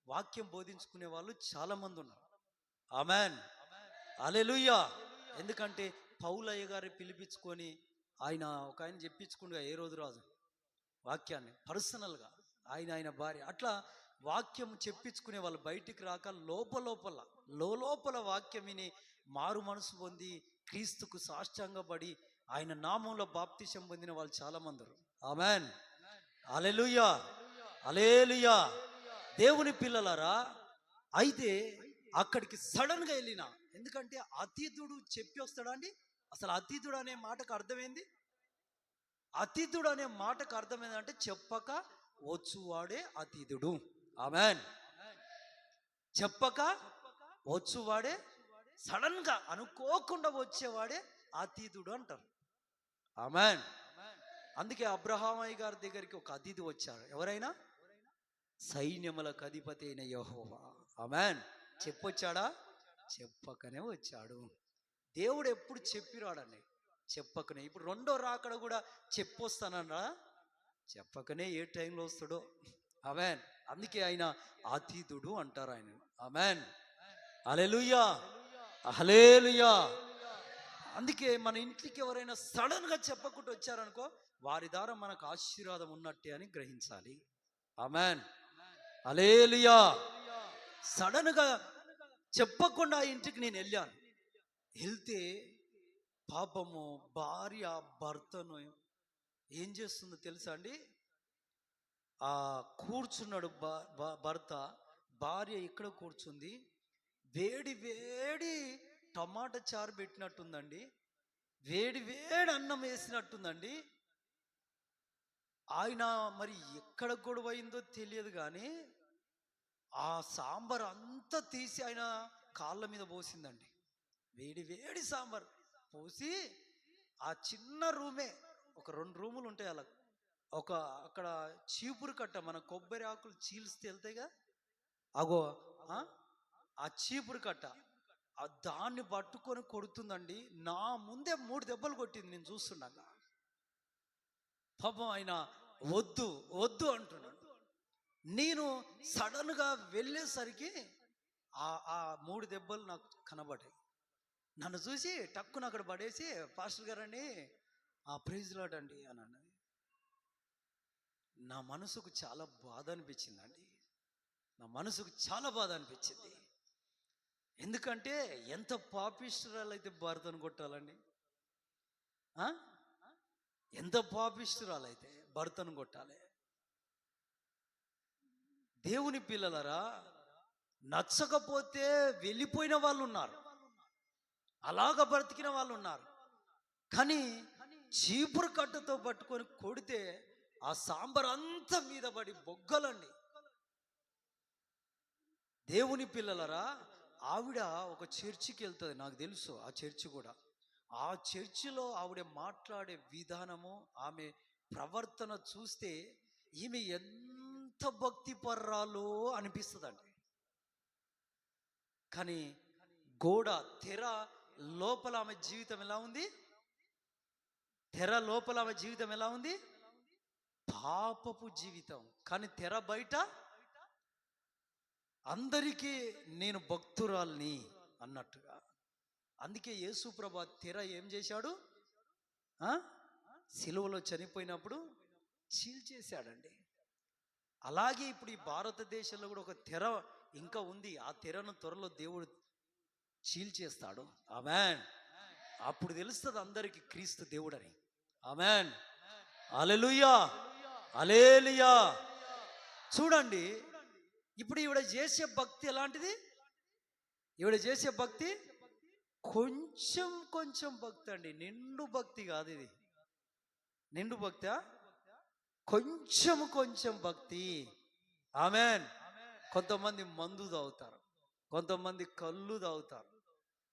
వాక్యం బోధించుకునే వాళ్ళు చాలా మంది ఉన్నారు. ఆమెన్, హల్లెలూయా. ఎందుకంటే పౌలయ్య గారిని పిలిపించుకొని ఒక ఆయన చెప్పించుకుంటా ఏ రోజు రాజు వాక్యాన్ని పర్సనల్గా, ఆయన భార్య, అట్లా వాక్యం చెప్పించుకునే వాళ్ళు బయటికి రాక లోపల వాక్యం విని మారు మనసు పొంది క్రీస్తుకు సాష్టాంగపడి ఆయన నామంలో బాప్తిసం పొందిన వాళ్ళు చాలా మంది ఉన్నారు. ఆమెన్, హల్లెలూయా, హల్లెలూయా. దేవుని పిల్లలారా, అయితే అక్కడికి సడన్గా వెళ్ళిన, ఎందుకంటే అతిథుడు చెప్పి వస్తాడా అండి? అసలు అతిథుడు అనే మాటకు అర్థమైంది, అతిథుడు అనే మాటకు అర్థమైందంటే చెప్పక వచ్చువాడే అతిథుడు. ఆమెన్. చెప్పక వచ్చువాడే, సడన్ గా అనుకోకుండా వచ్చేవాడే అతిథుడు అంటారు. ఆమెన్. అందుకే అబ్రహామయ్య గారి దగ్గరికి ఒక అతిథి వచ్చాడు. ఎవరైనా? సైన్యములకు అధిపతి అయిన యెహోవా. ఆమెన్. చెప్పొచ్చాడా? చెప్పకనే వచ్చాడు. దేవుడు ఎప్పుడు చెప్పిరాడండి, చెప్పకనే. ఇప్పుడు రెండో రాకడ కూడా చెప్పొస్తానన్నా, చెప్పకనే ఏ టైంలో వస్తాడో. ఆమెన్. అందుకే ఆయన అతిథుడు అంటారు ఆయన. ఆమెన్, హల్లెలూయా, హల్లెలూయా. అందుకే మన ఇంటికి ఎవరైనా సడన్ గా చెప్పకుండా వచ్చారనుకో, వారి ద్వారా మనకు ఆశీర్వాదం ఉన్నట్టే అని గ్రహించాలి. ఆమెన్, హల్లెలూయా. సడన్ గా చెప్పకుండా ఆ ఇంటికి నేను వెళ్ళాను. వెళ్తే పాపము భార్య భర్తను ఏం చేస్తుందో తెలుసా అండి? ఆ కూర్చున్నాడు భర్త, భార్య ఇక్కడ కూర్చుంది. వేడి వేడి టమాటా చారు పెట్టినట్టుందండి, వేడి వేడి అన్నం వేసినట్టుందండి. ఆయన మరి ఎక్కడ గొడవ అయిందో తెలియదు కానీ ఆ సాంబార్ అంతా తీసి ఆయన కాళ్ళ మీద పోసిందండి. వేడి వేడి సాంబార్ పోసి ఆ చిన్న రూమే, ఒక 2 రూములు ఉంటాయి అలా, ఒక అక్కడ చీపురు కట్ట, మన కొబ్బరి ఆకులు చీల్స్తే వెళ్తాయిగా, అగో ఆ ఆ చీపురు కట్ట దాన్ని పట్టుకొని కొడుతుందండి. నా ముందే 3 దెబ్బలు కొట్టింది, నేను చూస్తుండగా. పాపం ఆయన వద్దు వద్దు అంటున్నాడు. నేను సడన్ గా వెళ్ళేసరికి ఆ ఆ 3 దెబ్బలు నాకు కనబడ్డాయి. నన్ను చూసి టక్కున అక్కడ పడేసి, పాస్టర్ గారండి ప్రైజ్ లార్డ్ అండి అని అన్నది. నా మనసుకు చాలా బాధ అనిపించిందండి, నా మనసుకు చాలా బాధ అనిపించింది. ఎందుకంటే ఎంత పాపిష్టురాలు అయితే భర్తను కొట్టాలండి? ఎంత పాపిష్టురాలు అయితే భర్తను కొట్టాలి? దేవుని పిల్లలరా, నచ్చకపోతే వెళ్ళిపోయిన వాళ్ళు ఉన్నారు, అలాగ బ్రతికిన వాళ్ళు ఉన్నారు. కానీ చీపురు కట్టతో పట్టుకొని కొడితే ఆ సాంబార్ అంతా మీద పడి బొగ్గలండి. దేవుని పిల్లలరా, ఆవిడ ఒక చర్చికి వెళ్తుంది, నాకు తెలుసు ఆ చర్చి కూడా. ఆ చర్చిలో ఆవిడ మాట్లాడే విధానము, ఆమె ప్రవర్తన చూస్తే ఈమె ఎంత భక్తి పర్రాలో అనిపిస్తుందండి. కానీ గోడ తెర లోపల ఆమె జీవితం ఎలా ఉంది? తెర లోపల ఆమె జీవితం ఎలా ఉంది? పాపపు జీవితం. కానీ తెర బయట అందరికీ నేను భక్తురాల్ని అన్నట్టుగా. అందుకే యేసు ప్రభు తెర ఏం చేశాడు? సిలువలో చనిపోయినప్పుడు చీల్చేశాడండి. అలాగే ఇప్పుడు ఈ భారతదేశంలో కూడా ఒక తెర ఇంకా ఉంది. ఆ తెరను త్వరలో దేవుడు చీల్చేస్తాడు. ఆమేన్. అప్పుడు తెలుస్తుంది అందరికి క్రీస్తు దేవుడని. ఆమేన్. హల్లెలూయా, హల్లెలూయా. చూడండి, ఇప్పుడు ఈవిడ చేసే భక్తి ఎలాంటిది? ఈవిడ చేసే భక్తి కొంచెం కొంచెం భక్తి అండి, నిండు భక్తి కాదు ఇది. నిండు భక్తి కొంచెం కొంచెం భక్తి. ఆమేన్. కొంతమంది మందు తాగుతారు, కొంతమంది కళ్ళు తాగుతారు,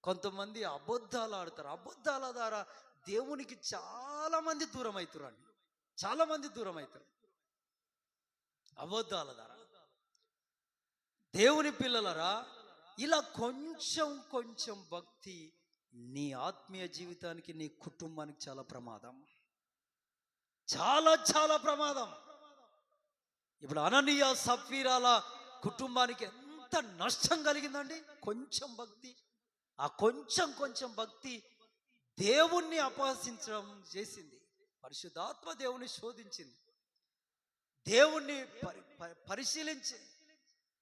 కొంతమంది అబద్ధాలు ఆడతారు. అబద్ధాల ద్వారా దేవునికి చాలా మంది దూరం అవుతారండి, చాలా మంది దూరం అవుతారు అబద్ధాల ద్వారా. దేవుని పిల్లలరా, ఇలా కొంచెం కొంచెం భక్తి నీ ఆత్మీయ జీవితానికి, నీ కుటుంబానికి చాలా ప్రమాదం, చాలా చాలా ప్రమాదం. ఇప్పుడు అననీయ సఫీరాల కుటుంబానికి ఎంత నష్టం కలిగిందండి? కొంచెం భక్తి. ఆ కొంచెం కొంచెం భక్తి దేవుణ్ణి అపహసించడం చేసింది. పరిశుద్ధాత్మ దేవుని శోధించింది, దేవుణ్ణి పరిశీలించి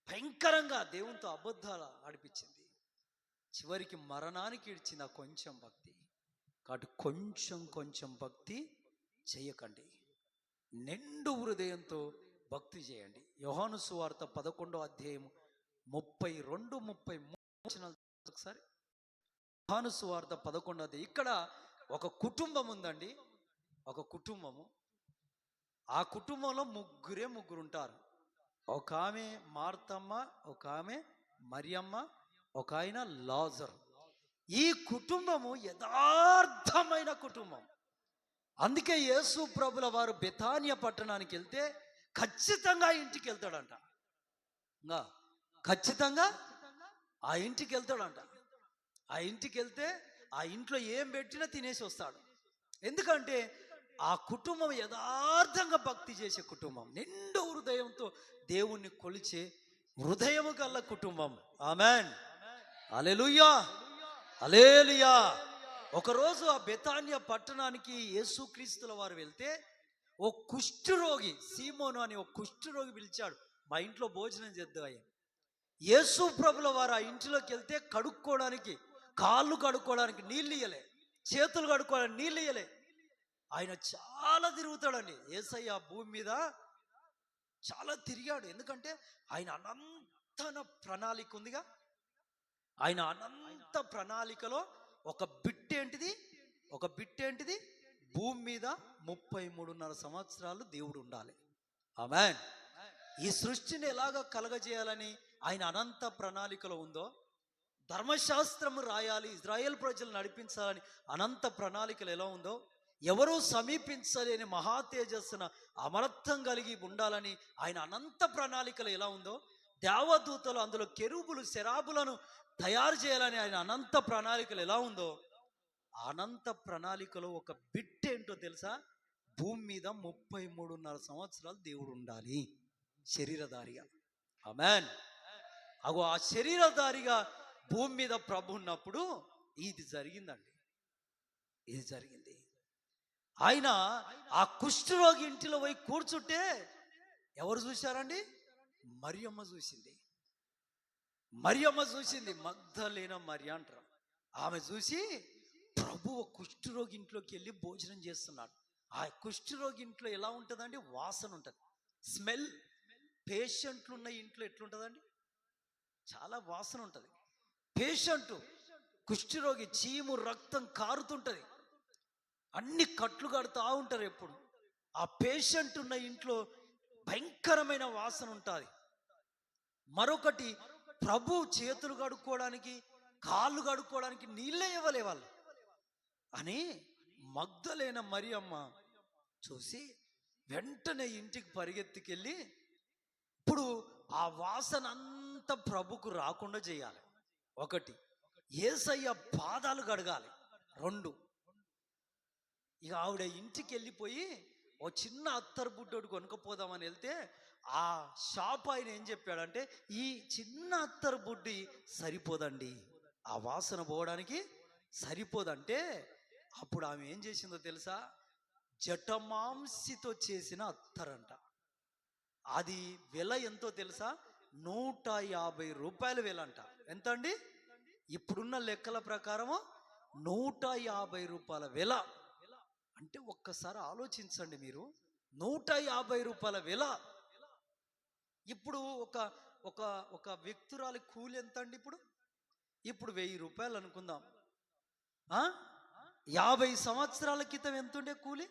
భయంకరంగా దేవునితో అబద్ధాలు ఆడిపించింది. చివరికి మరణానికి ఇడ్చింది ఆ కొంచెం భక్తి. కాబట్టి కొంచెం కొంచెం భక్తి చేయకండి, నిండు హృదయంతో భక్తి చేయండి. యోహాను సువార్త 11వ అధ్యాయం 32-33 ఒకసారి. యోహాను సువార్త 11వ. ఇక్కడ ఒక కుటుంబం ఉందండి, ఒక కుటుంబము. ఆ కుటుంబంలో ముగ్గురు ఉంటారు. ఒక ఆమె మార్తమ్మ, ఒక ఆమె మరియమ్మ, ఒక ఆయన లాజరు. ఈ కుటుంబము యథార్థమైన కుటుంబం. అందుకే యేసు ప్రభుల వారు బెతానియా పట్టణానికి వెళ్తే ఖచ్చితంగా ఇంటికి వెళ్తాడంట. ఖచ్చితంగా ఆ ఇంటికి వెళ్తాడంట. ఆ ఇంటికి వెళ్తే ఆ ఇంట్లో ఏం పెట్టినా తినేసి వస్తాడు. ఎందుకంటే ఆ కుటుంబం యథార్థంగా భక్తి చేసే కుటుంబం, నిండు హృదయంతో దేవుణ్ణి కొలిచే హృదయము గల కుటుంబం. ఆమేన్. హల్లెలూయా, హల్లెలూయా. ఒకరోజు ఆ బెతానియా పట్టణానికి యేసుక్రీస్తుల వారు వెళ్తే ఓ కుష్ఠరోగి, సీమోను అని ఒక కుష్ఠరోగి పిలిచాడు, మా ఇంట్లో భోజనం చేద్దామయ్యా. యేసు ప్రభుల వారు ఆ ఇంటిలోకి వెళ్తే కడుక్కోవడానికి, కాళ్ళు కడుక్కోవడానికి నీళ్ళు ఇయ్యలే, చేతులు కడుక్కోవడానికి నీళ్ళు ఇయ్యలే. ఆయన చాలా తిరుగుతాడండి. యేసయ్య భూమి మీద చాలా తిరిగాడు. ఎందుకంటే ఆయన అనంతన ప్రణాళిక ఉందిగా. ఆయన అనంత ప్రణాళికలో ఒక బిట్ ఏంటిది, ఒక బిట్ ఏంటిది, భూమి మీద 33.5 సంవత్సరాలు దేవుడు ఉండాలి. ఆమేన్. ఈ సృష్టిని ఎలాగ కలగజేయాలని ఆయన అనంత ప్రణాళికలో ఉందో, ధర్మశాస్త్రము రాయాలి, ఇజ్రాయేల్ ప్రజలు నడిపించాలని అనంత ప్రణాళికలు ఎలా ఉందో, ఎవరూ సమీపించలేని మహా తేజస్సున అమరత్వం కలిగి ఉండాలని ఆయన అనంత ప్రణాళికలు ఎలా ఉందో, దేవదూతలు అందులో కెరూబులు శరాబులను తయారు చేయాలని ఆయన అనంత ప్రణాళికలు ఎలా ఉందో, అనంత ప్రణాళికలో ఒక బిట్ ఏంటో తెలుసా? భూమి మీద 33.5 సంవత్సరాలు దేవుడు ఉండాలి శరీరధారిగా. ఆమేన్. అగో ఆ శరీరధారిగా భూమి మీద ప్రభు ఉన్నప్పుడు ఇది జరిగిందండి. ఇది జరిగింది. ఆయన ఆ కుష్ఠరోగి ఇంటిలో పోయి కూర్చుంటే ఎవరు చూశారండి? మరియమ్మ చూసింది. మరియమ్మ చూసింది, మగ్దలేన మరియ అంటారు. ఆమె చూసి ప్రభువు కుష్ఠరోగి ఇంట్లోకి వెళ్ళి భోజనం చేస్తున్నాడు. ఆ కుష్ఠరోగి ఇంట్లో ఎలా ఉంటుందండి? వాసన ఉంటుంది, స్మెల్. పేషెంట్లు ఉన్న ఇంట్లో ఎట్లుంటుందండి? చాలా వాసన ఉంటుంది. పేషెంట్ కుష్ఠరోగి, చీము రక్తం కారుతుంటది, అన్ని కట్లు కడుతూ ఉంటారు ఎప్పుడు. ఆ పేషెంట్ ఉన్న ఇంట్లో భయంకరమైన వాసన ఉంటుంది. మరొకటి, ప్రభు చేతులు కడుక్కోవడానికి కాళ్ళు కడుక్కోవడానికి నీళ్ళే ఇవ్వలే వాళ్ళు అని మగ్దలేన మరియమ్మ చూసి వెంటనే ఇంటికి పరిగెత్తుకెళ్ళి, ఇప్పుడు ఆ వాసన అంతా ప్రభుకు రాకుండా చేయాలి. ఒకటి, యేసయ్య పాదాలు కడగాలి. రెండు, ఇక ఆవిడ ఇంటికి వెళ్ళిపోయి ఓ చిన్న అత్తరు బుడ్డోడు కొనుక్కపోదామని వెళ్తే ఆ షాప్ ఆయన ఏం చెప్పాడంటే, ఈ చిన్న అత్తరు బుడ్డి సరిపోదండి, ఆ వాసన పోవడానికి సరిపోదంటే, అప్పుడు ఆమె ఏం చేసిందో తెలుసా? జటమాంసితో చేసిన అత్తరంట. అది వెల ఎంతో తెలుసా? 150 రూపాయలు వెల అంట. ఎంత అండి? ఇప్పుడున్న లెక్కల ప్రకారము 150 రూపాయల వెల. అంటే ఒక్కసారి ఆలోచించండి మీరు, 150 రూపాయల వెల. ఇప్పుడు ఒక ఒక ఒక వ్యక్తురాలి కూలి ఎంత అండి? ఇప్పుడు 1000 రూపాయలు అనుకుందాం. 50 సంవత్సరాల క్రితం ఎంత ఉండే కూలి?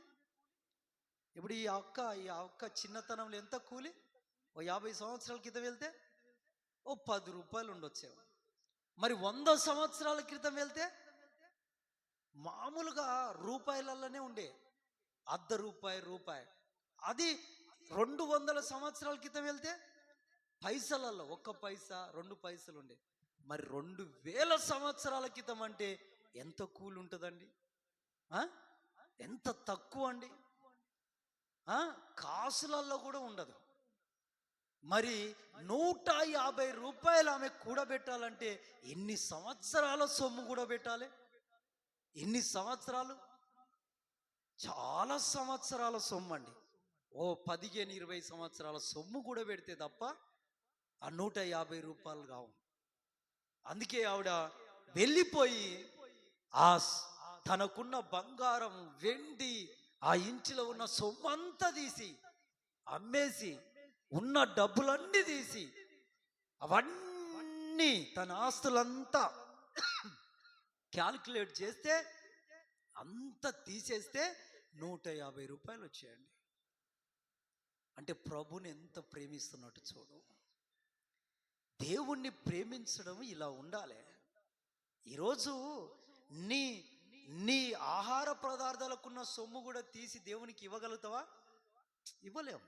ఇప్పుడు ఈ అక్క చిన్నతనంలో ఎంత కూలి? ఓ 50 సంవత్సరాల క్రితం వెళ్తే ఓ 10 రూపాయలు ఉండొచ్చేమో. మరి 100 సంవత్సరాల క్రితం వెళ్తే మామూలుగా రూపాయలలోనే ఉండే, రూపాయి. అది 200 సంవత్సరాల క్రితం వెళ్తే పైసలలో 1 పైసా 2 పైసలు ఉండే. మరి 2000 సంవత్సరాల క్రితం అంటే ఎంత కూలి ఉంటుందండి? ఎంత తక్కువ అండి? కాసులలో కూడా ఉండదు. మరి 150 రూపాయలు ఆమె కూడబెట్టాలంటే ఎన్ని సంవత్సరాల సొమ్ము కూడబెట్టాలి? ఎన్ని సంవత్సరాలు? చాలా సంవత్సరాల సొమ్ము అండి. ఓ 15-20 సంవత్సరాల సొమ్ము కూడా పెడితే తప్ప ఆ 150 రూపాయలు కావు. అందుకే ఆవిడ వెళ్ళిపోయి ఆ తనకున్న బంగారం, వెండి, ఆ ఇంటిలో ఉన్న సొమ్మంతా తీసి అమ్మేసి, ఉన్న డబ్బులన్నీ తీసి, అవన్నీ తన ఆస్తులంతా క్యాల్కులేట్ చేస్తే, అంత తీసేస్తే 150 రూపాయలు వచ్చాయండి. అంటే ప్రభుని ఎంత ప్రేమిస్తున్నట్టు చూడు. దేవుణ్ణి ప్రేమించడం ఇలా ఉండాలి. ఈరోజు నీ నీ ఆహార పదార్థాలకున్న సొమ్ము కూడా తీసి దేవునికి ఇవ్వగలుగుతావా? ఇవ్వలేము.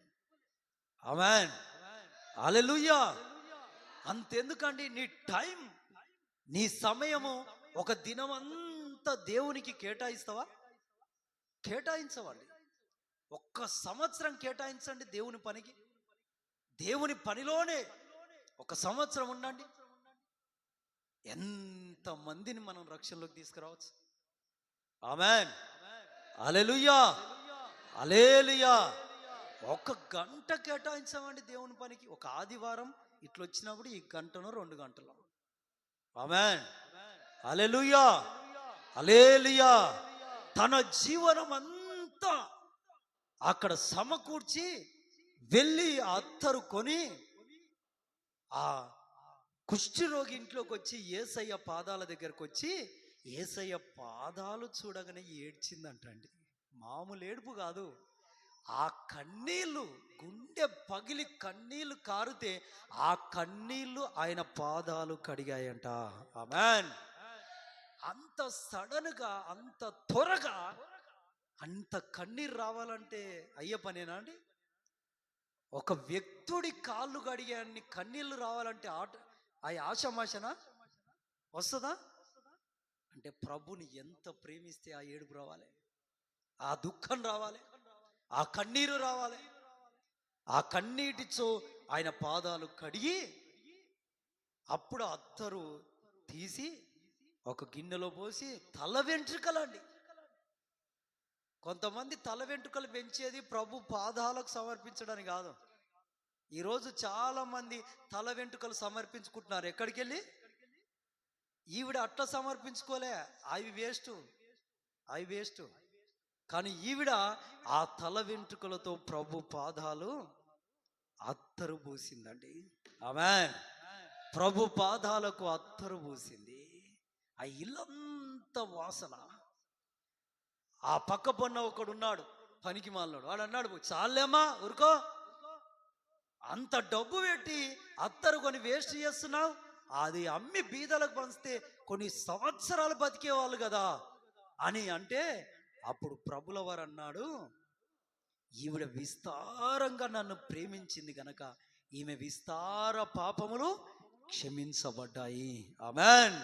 ఆమేన్, హల్లెలూయా. అంతెందుకండి, నీ టైం, నీ సమయము ఒక దినం అంతా దేవునికి కేటాయిస్తావా? కేటాయించవండి. 1 సంవత్సరం కేటాయించండి దేవుని పనికి. దేవుని పనిలోనే 1 సంవత్సరం ఉండండి. ఎంత మందిని మనం రక్షణలోకి తీసుకురావచ్చు. ఆమేన్, హల్లెలూయా, హల్లెలూయా. 1 గంట కేటాయించామండి దేవుని పనికి. ఒక ఆదివారం ఇట్లా వచ్చినప్పుడు ఈ గంటను 2 గంటలు. ఆమేన్, హల్లెలూయా, హల్లెలూయా. తన జీవనం అంతా అక్కడ సమకూర్చి వెళ్ళి ఆ అత్తరు కొని ఆ కుష్ఠరోగి ఇంట్లోకి వచ్చి యేసయ్య పాదాల దగ్గరకు వచ్చి యేసయ్య పాదాలు చూడగానే ఏడ్చిందంటండి. మామూలు ఏడుపు కాదు. ఆ కన్నీళ్ళు, గుండె పగిలి కన్నీళ్లు కారితే ఆ కన్నీళ్లు ఆయన పాదాలు కడిగాయంట. ఆమేన్. అంత సడన్ గా, అంత త్వరగా, అంత కన్నీరు రావాలంటే అయ్యే పనేనా అండి? ఒక వ్యక్తుడి కాళ్ళు కడిగాన్ని కన్నీళ్లు రావాలంటే ఆషామాషనా వస్తుందా? అంటే ప్రభుని ఎంత ప్రేమిస్తే ఆ ఏడుపు రావాలి, ఆ దుఃఖం రావాలి, ఆ కన్నీరు రావాలి. ఆ కన్నీటితో ఆయన పాదాలు కడిగి అప్పుడు అత్తరు తీసి ఒక గిన్నెలో పోసి తల వెంట్రుకలండి. కొంతమంది తల వెంట్రుకలు పెంచేది ప్రభు పాదాలకు సమర్పించడానికి కాదు. ఈరోజు చాలా మంది తల వెంట్రుకలు సమర్పించుకుంటున్నారు. ఎక్కడికి వెళ్ళి? ఈవిడ అట్లా సమర్పించుకోలే, అవి వేస్ట్. కానీ ఈవిడ ఆ తల వెంట్రుకలతో ప్రభు పాదాలు అత్తరు పూసిందండి. ఆమేన్. ప్రభు పాదాలకు అత్తరు పూసింది. ఆ ఇల్లంత వాసన. ఆ పక్క పొన్న ఒకడు ఉన్నాడు, పనికి మాలినాడు. వాడు అన్నాడు, చాలేమ్మా ఊరుకో, అంత డబ్బు పెట్టి అత్తరు కొని వేస్ట్ చేస్తున్నావు, అది అమ్మి బీదలకు పంచితే కొన్ని సంవత్సరాలు బతికేవాళ్ళు కదా అని అంటే, అప్పుడు ప్రభుల వారు అన్నాడు, ఈవిడ విస్తారంగా నన్ను ప్రేమించింది గనక ఈమె విస్తార పాపములు క్షమించబడ్డాయి. ఆమేన్.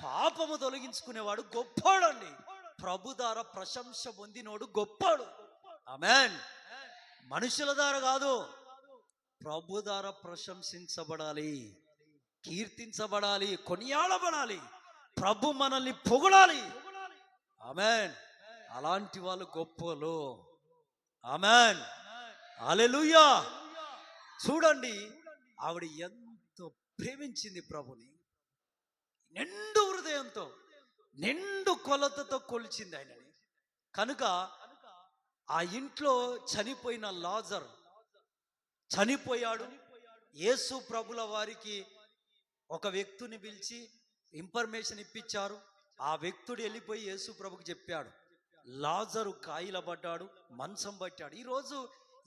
పాపము తొలగించుకునేవాడు గొప్పోడండి. ప్రభు ద్వారా ప్రశంస పొందినోడు గొప్పోడు. ఆమేన్. మనుషుల ద్వారా కాదు, ప్రభు ద్వారా ప్రశంసించబడాలి, కీర్తించబడాలి, కొనియాడబడాలి. ప్రభు మనల్ని పొగడాలి. ఆమేన్. అలాంటి వాళ్ళు గొప్పలు. ఆమేన్. హల్లెలూయా. చూడండి, ఆవిడ ఎంతో ప్రేమించింది ప్రభుని. నిండు హృదయంతో, నిండు కొలతతో కొలిచింది ఆయనని. కనుక ఆ ఇంట్లో చనిపోయిన లాజరు చనిపోయాడు. యేసు ప్రభుల వారికి ఒక వ్యక్తిని పిలిచి ఇన్ఫర్మేషన్ ఇప్పించారు. ఆ వ్యక్తుడు వెళ్ళిపోయి యేసు ప్రభుకి చెప్పాడు, లాజరు కాయిలబడ్డాడు, మంచం పట్టాడు. ఈరోజు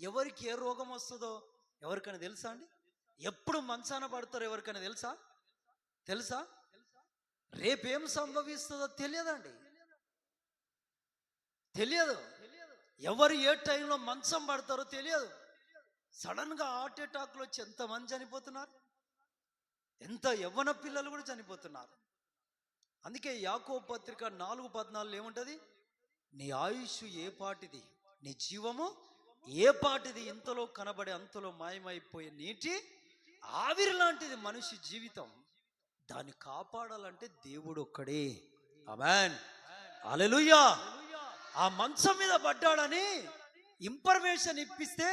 ఎవరికి ఏ రోగం వస్తుందో ఎవరికైనా తెలుసా అండి? ఎప్పుడు మంచాన పడతారో ఎవరికైనా తెలుసా? రేపేం సంభవిస్తుందో తెలియదండి, తెలియదు. ఎవరు ఏ టైంలో మంచం పడతారో తెలియదు. సడన్ గా హార్ట్ అటాక్లు వచ్చి ఎంతమంది చనిపోతున్నారు, ఎంత యవ్వన పిల్లలు కూడా చనిపోతున్నారు. అందుకే యాకోబు పత్రిక 4:14 ఏముంటది? నీ ఆయుష్ ఏ పాటిది, నీ జీవము ఏ పాటిది, ఇంతలో కనబడే అంతలో మాయమైపోయే నీటి ఆవిరి లాంటిది మనిషి జీవితం. దాన్ని కాపాడాలంటే దేవుడు ఒక్కడే. ఆమేన్. హల్లెలూయా. ఆ మంచం మీద పడ్డాడని ఇన్ఫర్మేషన్ ఇప్పిస్తే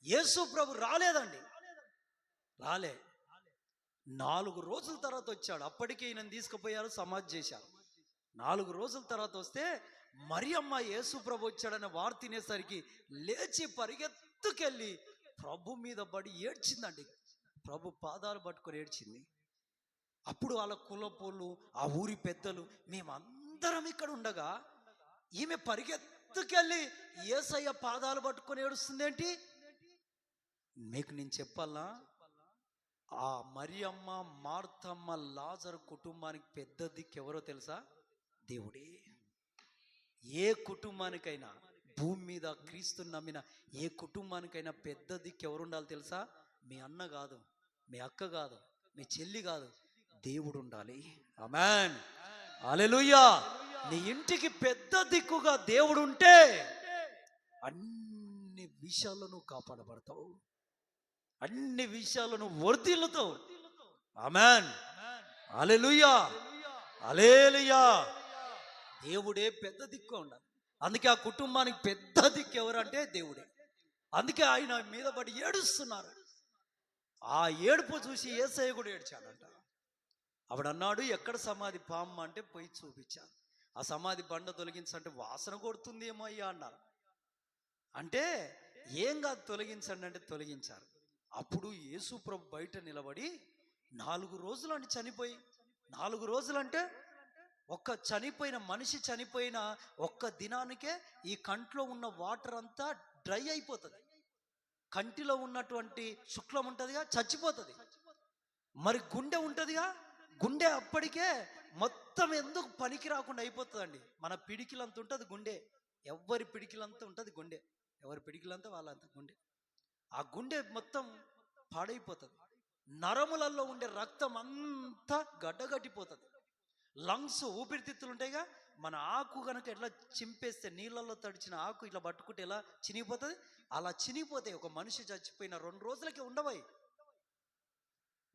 యేసు ప్రభు రాలేదండి, రాలే. 4 రోజుల తర్వాత వచ్చాడు. అప్పటికే ఈయనను తీసుకుపోయారు, సమాధి చేశారు. 4 రోజుల తర్వాత వస్తే మరియమ్మ యేసు ప్రభు వచ్చాడని వార్త తినేసరికి లేచి పరిగెత్తుకెళ్ళి ప్రభు మీద పడి ఏడ్చిందండి. ప్రభు పాదాలు పట్టుకొని ఏడ్చింది. అప్పుడు వాళ్ళ కులపోళ్ళు, ఆ ఊరి పెద్దలు, మేమందరం ఇక్కడ ఉండగా ఈమె పరిగెత్తుకెళ్ళి యేసయ్య పాదాలు పట్టుకొని ఏడుస్తుందేంటి? మీకు నేను చెప్పాలా, ఆ మరియమ్మ, మార్తమ్మ, లాజరు కుటుంబానికి పెద్ద దిక్కు ఎవరో తెలుసా? దేవుడే. ఏ కుటుంబానికైనా, భూమి మీద క్రీస్తుని నమ్మిన ఏ కుటుంబానికైనా పెద్ద దిక్కు ఎవరు ఉండాలి తెలుసా? మీ అన్న కాదు, మీ అక్క కాదు, మీ చెల్లి కాదు, దేవుడు ఉండాలి. ఆమేన్. హల్లెలూయా. నీ ఇంటికి పెద్ద దిక్కుగా దేవుడు ఉంటే అన్ని విషయాలను కాపాడబడతావు, అన్ని విషయాలను వర్ధిల్లుతావు. ఆమేన్. హల్లెలూయా. హల్లెలూయా. దేవుడే పెద్ద దిక్కు ఉండాలి. అందుకే ఆ కుటుంబానికి పెద్ద దిక్కు ఎవరంటే దేవుడే. అందుకే ఆయన మీద పడి ఏడుస్తున్నారు. ఆ ఏడుపు చూసి యేసయ్య కూడా ఏడ్చాడంట. ఆవిడ అన్నాడు, ఎక్కడ సమాధి పామ్మ అంటే పోయి చూపించాను. ఆ సమాధి బండ తొలగించంటే వాసన కొడుతుందేమో అయ్యా అన్నారు. అంటే ఏం కాదు తొలగించండి అంటే తొలగించారు. అప్పుడు యేసు ప్రభు బయట నిలబడి 4 రోజులు అండి చనిపోయి. 4 రోజులంటే చనిపోయిన మనిషి చనిపోయిన ఒక్క దినానికే ఈ కంట్లో ఉన్న వాటర్ అంతా డ్రై అయిపోతుంది. కంటిలో ఉన్నటువంటి శుక్లం ఉంటుందిగా, చచ్చిపోతుంది. మరి గుండె ఉంటుందిగా, గుండె అప్పటికే మొత్తం ఎందుకు పనికి రాకుండా అయిపోతుందండి. మన పిడికిలంత ఉంటుంది గుండె, ఎవరి పిడికిలంతా ఉంటుంది గుండె, ఎవరి పిడికిలంతా వాళ్ళంత గుండె. ఆ గుండె మొత్తం పాడైపోతుంది. నరములలో ఉండే రక్తం అంతా గడ్డగట్టిపోతుంది. లంగ్స్, ఊపిరితిత్తులు ఉంటాయిగా, మన ఆకు కనుక ఎట్లా చింపేస్తే నీళ్ళల్లో తడిచిన ఆకు ఇట్లా పట్టుకుంటే ఎలా చినిగిపోతుంది, అలా చినిగిపోతాయి. ఒక మనిషి చచ్చిపోయిన 2 రోజులకి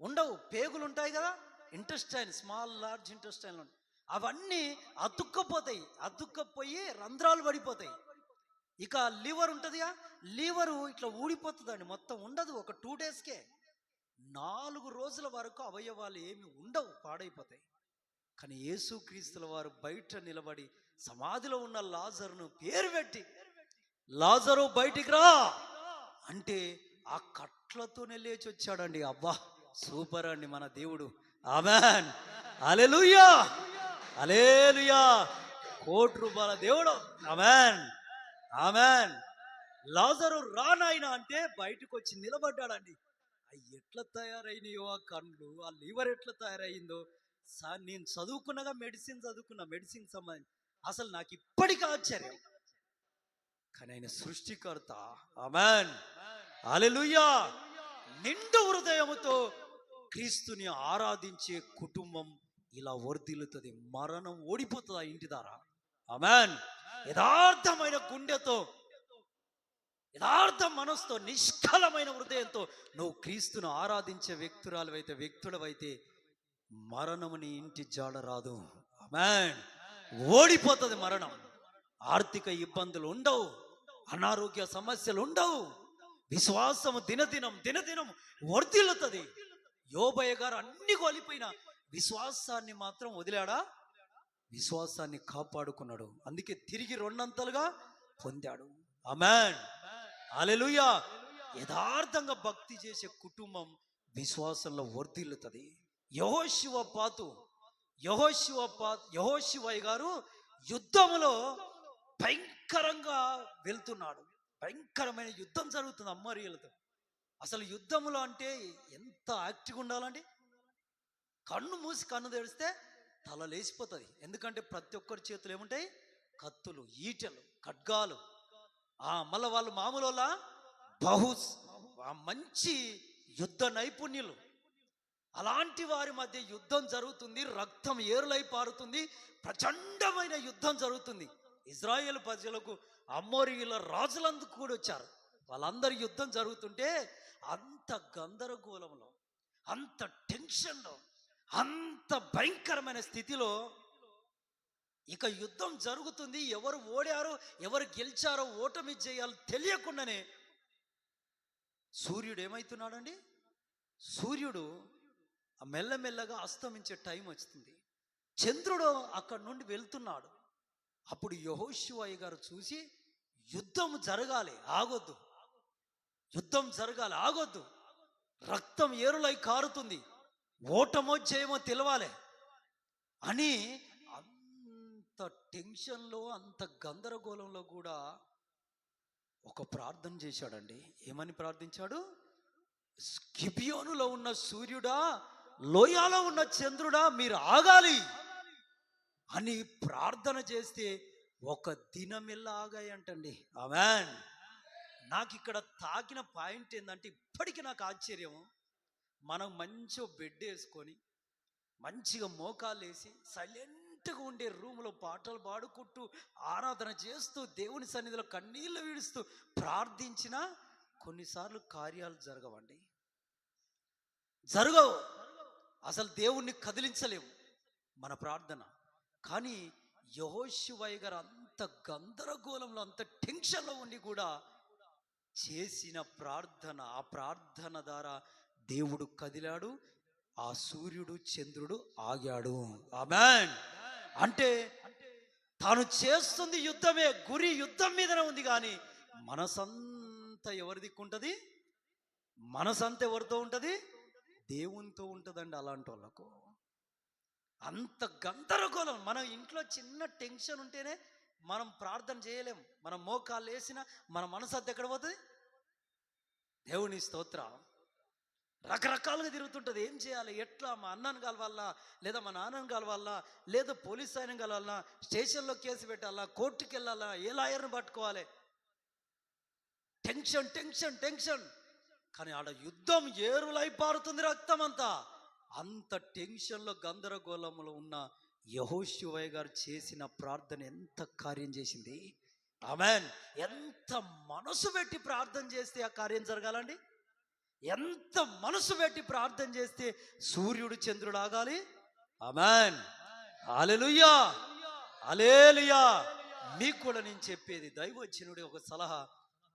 ఉండవు. పేగులు ఉంటాయి కదా, ఇంటెస్టైన్, స్మాల్ లార్జ్ ఇంటెస్టైన్, అవన్నీ అతుక్కపోయి రంధ్రాలు పడిపోతాయి. ఇక లివర్ ఉంటుందిగా, లివరు ఇట్లా ఊడిపోతుందండి, మొత్తం ఉండదు. ఒక 2 డేస్కే 4 రోజుల వరకు అవయవాలు ఏమి ఉండవు, పాడైపోతాయి. కానీ యేసుక్రీస్తుల వారు బయట నిలబడి సమాధిలో ఉన్న లాజరును పేరు పెట్టి, లాజరు బయటికి రా అంటే ఆ కట్లతోనే లేచి వచ్చాడండి. అబ్బా, సూపర్ అండి మన దేవుడు. ఆమెన్, హల్లెలూయా, హల్లెలూయా. ₹1,00,00,000 దేవుడు. Amen, amen. లాజరు రానాయన అంటే బయటకు వచ్చి నిలబడ్డాడండి. ఎట్లా తయారైనయో ఆ కళ్ళు, ఆ లివర్ ఎట్లా తయారైందో సార్, నేను చదువుకున్నగా మెడిసిన్ సంబంధించి అసలు నాకు ఇప్పటికీ ఆశ్చర్యం. కానీ ఆయన సృష్టికర్త. ఆమెన్, హల్లెలూయా. నిండు హృదయముతో క్రీస్తుని ఆరాధించే కుటుంబం ఇలా వర్ధిల్లుతుంది. మరణం ఓడిపోతుంది ఆ ఇంటి ద్వారా. ఆమెన్. యథార్థమైన గుండెతో, యథార్థ మనసుతో, నిష్కలమైన హృదయంతో నువ్వు క్రీస్తును ఆరాధించే వ్యక్తుడవైతే మరణము నీ ఇంటి జాడ రాదు. ఆమేన్. ఓడిపోతుంది మరణం. ఆర్థిక ఇబ్బందులు ఉండవు, అనారోగ్య సమస్యలు ఉండవు. విశ్వాసము దినదినం వర్ధిల్లుతుంది. యోబయ్య గారు అన్ని కోల్పోయిన విశ్వాసాన్ని మాత్రం వదిలాడా? విశ్వాసాన్ని కాపాడుకున్నాడు. అందుకే తిరిగి 2 పొందాడు. ఆమేన్, హల్లెలూయా. యథార్థంగా భక్తి చేసే కుటుంబం విశ్వాసంలో వర్ధిల్లుతుంది. యెహోషువ గారు యుద్ధములో భయంకరంగా వెళ్తున్నాడు. భయంకరమైన యుద్ధం జరుగుతుంది అమ్మోరీయులతో. అసలు యుద్ధములో అంటే ఎంత యాక్టివ్గా ఉండాలండి. కన్ను మూసి కన్ను తెరిస్తే తల లేచిపోతుంది. ఎందుకంటే ప్రతి ఒక్కరి చేతులు ఏముంటాయి? కత్తులు, ఈటెలు, ఖడ్గాలు. మళ్ళీ వాళ్ళు మామూలు మంచి యుద్ధ నైపుణ్యులు. అలాంటి వారి మధ్య యుద్ధం జరుగుతుంది. రక్తం ఏరులై పారుతుంది. ప్రచండమైన యుద్ధం జరుగుతుంది. ఇజ్రాయేల్ ప్రజలకు అమోరీయుల రాజులందుకు కూడా వచ్చారు. వాళ్ళందరి యుద్ధం జరుగుతుంటే అంత గందరగోళంలో, అంత టెన్షన్లో, అంత భయంకరమైన స్థితిలో ఇక యుద్ధం జరుగుతుంది. ఎవరు ఓడారో ఎవరు గెలిచారో ఓటమి చేయాలో తెలియకుండానే సూర్యుడు ఏమవుతున్నాడండి? సూర్యుడు మెల్లమెల్లగా అస్తమించే టైం వస్తుంది. చంద్రుడు అక్కడి నుండి వెళ్తున్నాడు. అప్పుడు యెహోషువ గారు చూసి, యుద్ధం జరగాలి, ఆగొద్దు, యుద్ధం జరగాలి, ఆగొద్దు, రక్తం ఏరులై కారుతుంది, ఓటమో జయమో తెలవాలి అని అంత టెన్షన్లో, అంత గందరగోళంలో కూడా ఒక ప్రార్థన చేశాడండి. ఏమని ప్రార్థించాడు? గిబియోనులో ఉన్న సూర్యుడా, లోయాలో ఉన్న చంద్రుడా, మీరు ఆగాలి అని ప్రార్థన చేస్తే 1 దినమెల్లా ఆగాయంటండి. ఆమేన్. నాకు ఇక్కడ తాకిన పాయింట్ ఏంటంటే, ఇప్పటికీ నాకు ఆశ్చర్యం. మనం మంచిగా బెడ్ వేసుకొని మంచిగా మోకాలు వేసి సైలెంట్గా ఉండే రూమ్లో పాటలు పాడుకుంటూ ఆరాధన చేస్తూ దేవుని సన్నిధిలో కన్నీళ్లు విడుస్తూ ప్రార్థించినా కొన్నిసార్లు కార్యాలు జరగవండి, జరగవు. అసలు దేవుణ్ణి కదిలించలేము మన ప్రార్థన. కానీ యెహోషువ గారు అంత గందరగోళంలో, అంత టెన్షన్లో ఉండి కూడా చేసిన ప్రార్థన, ఆ ప్రార్థన ద్వారా దేవుడు కదిలాడు. ఆ సూర్యుడు చంద్రుడు ఆగాడు. ఆమేన్. అంటే తాను చేస్తుంది యుద్ధమే, గురి యుద్ధం మీదనే ఉంది, కానీ మనసంతా అంతా ఎవరి దిక్కు ఉంటుంది? మనసు అంతా ఎవరితో ఉంటుంది? దేవునితో ఉంటుందండి. అలాంటి వాళ్ళకు అంత గందరగోళం. మనం ఇంట్లో చిన్న టెన్షన్ ఉంటేనే మనం ప్రార్థన చేయలేం. మనం మోకాళ్ళు వేసినా మన మనసు అంతా ఎక్కడ పోతుంది? దేవుని స్తోత్రం. రకరకాలుగా తిరుగుతుంటుంది. ఏం చేయాలి? ఎట్లా? మా అన్నను కలవాలా, లేదా మా నాన్నను కలవాలా, లేదా పోలీస్ ఆయన కలవాలా, స్టేషన్లో కేసు పెట్టాలా, కోర్టుకి వెళ్ళాలా, ఏ లాయర్ని పట్టుకోవాలి? Tension tension tension. కానీ ఆడ యుద్ధం ఏరులై పారుతుంది రక్తం అంతా. అంత టెన్షన్లో గందరగోళంలో ఉన్న యెహోషువ గారు చేసిన ప్రార్థన ఎంత కార్యం చేసింది. ఆమేన్. ఎంత మనసు పెట్టి ప్రార్థన చేస్తే ఆ కార్యం జరగాలండి. ఎంత మనసు పెట్టి ప్రార్థన చేస్తే సూర్యుడు చంద్రుడు ఆగాలి. ఆమేన్. హల్లెలూయా, హల్లెలూయా. మీకు కూడా నేను చెప్పేది, దైవజనుడి ఒక సలహా,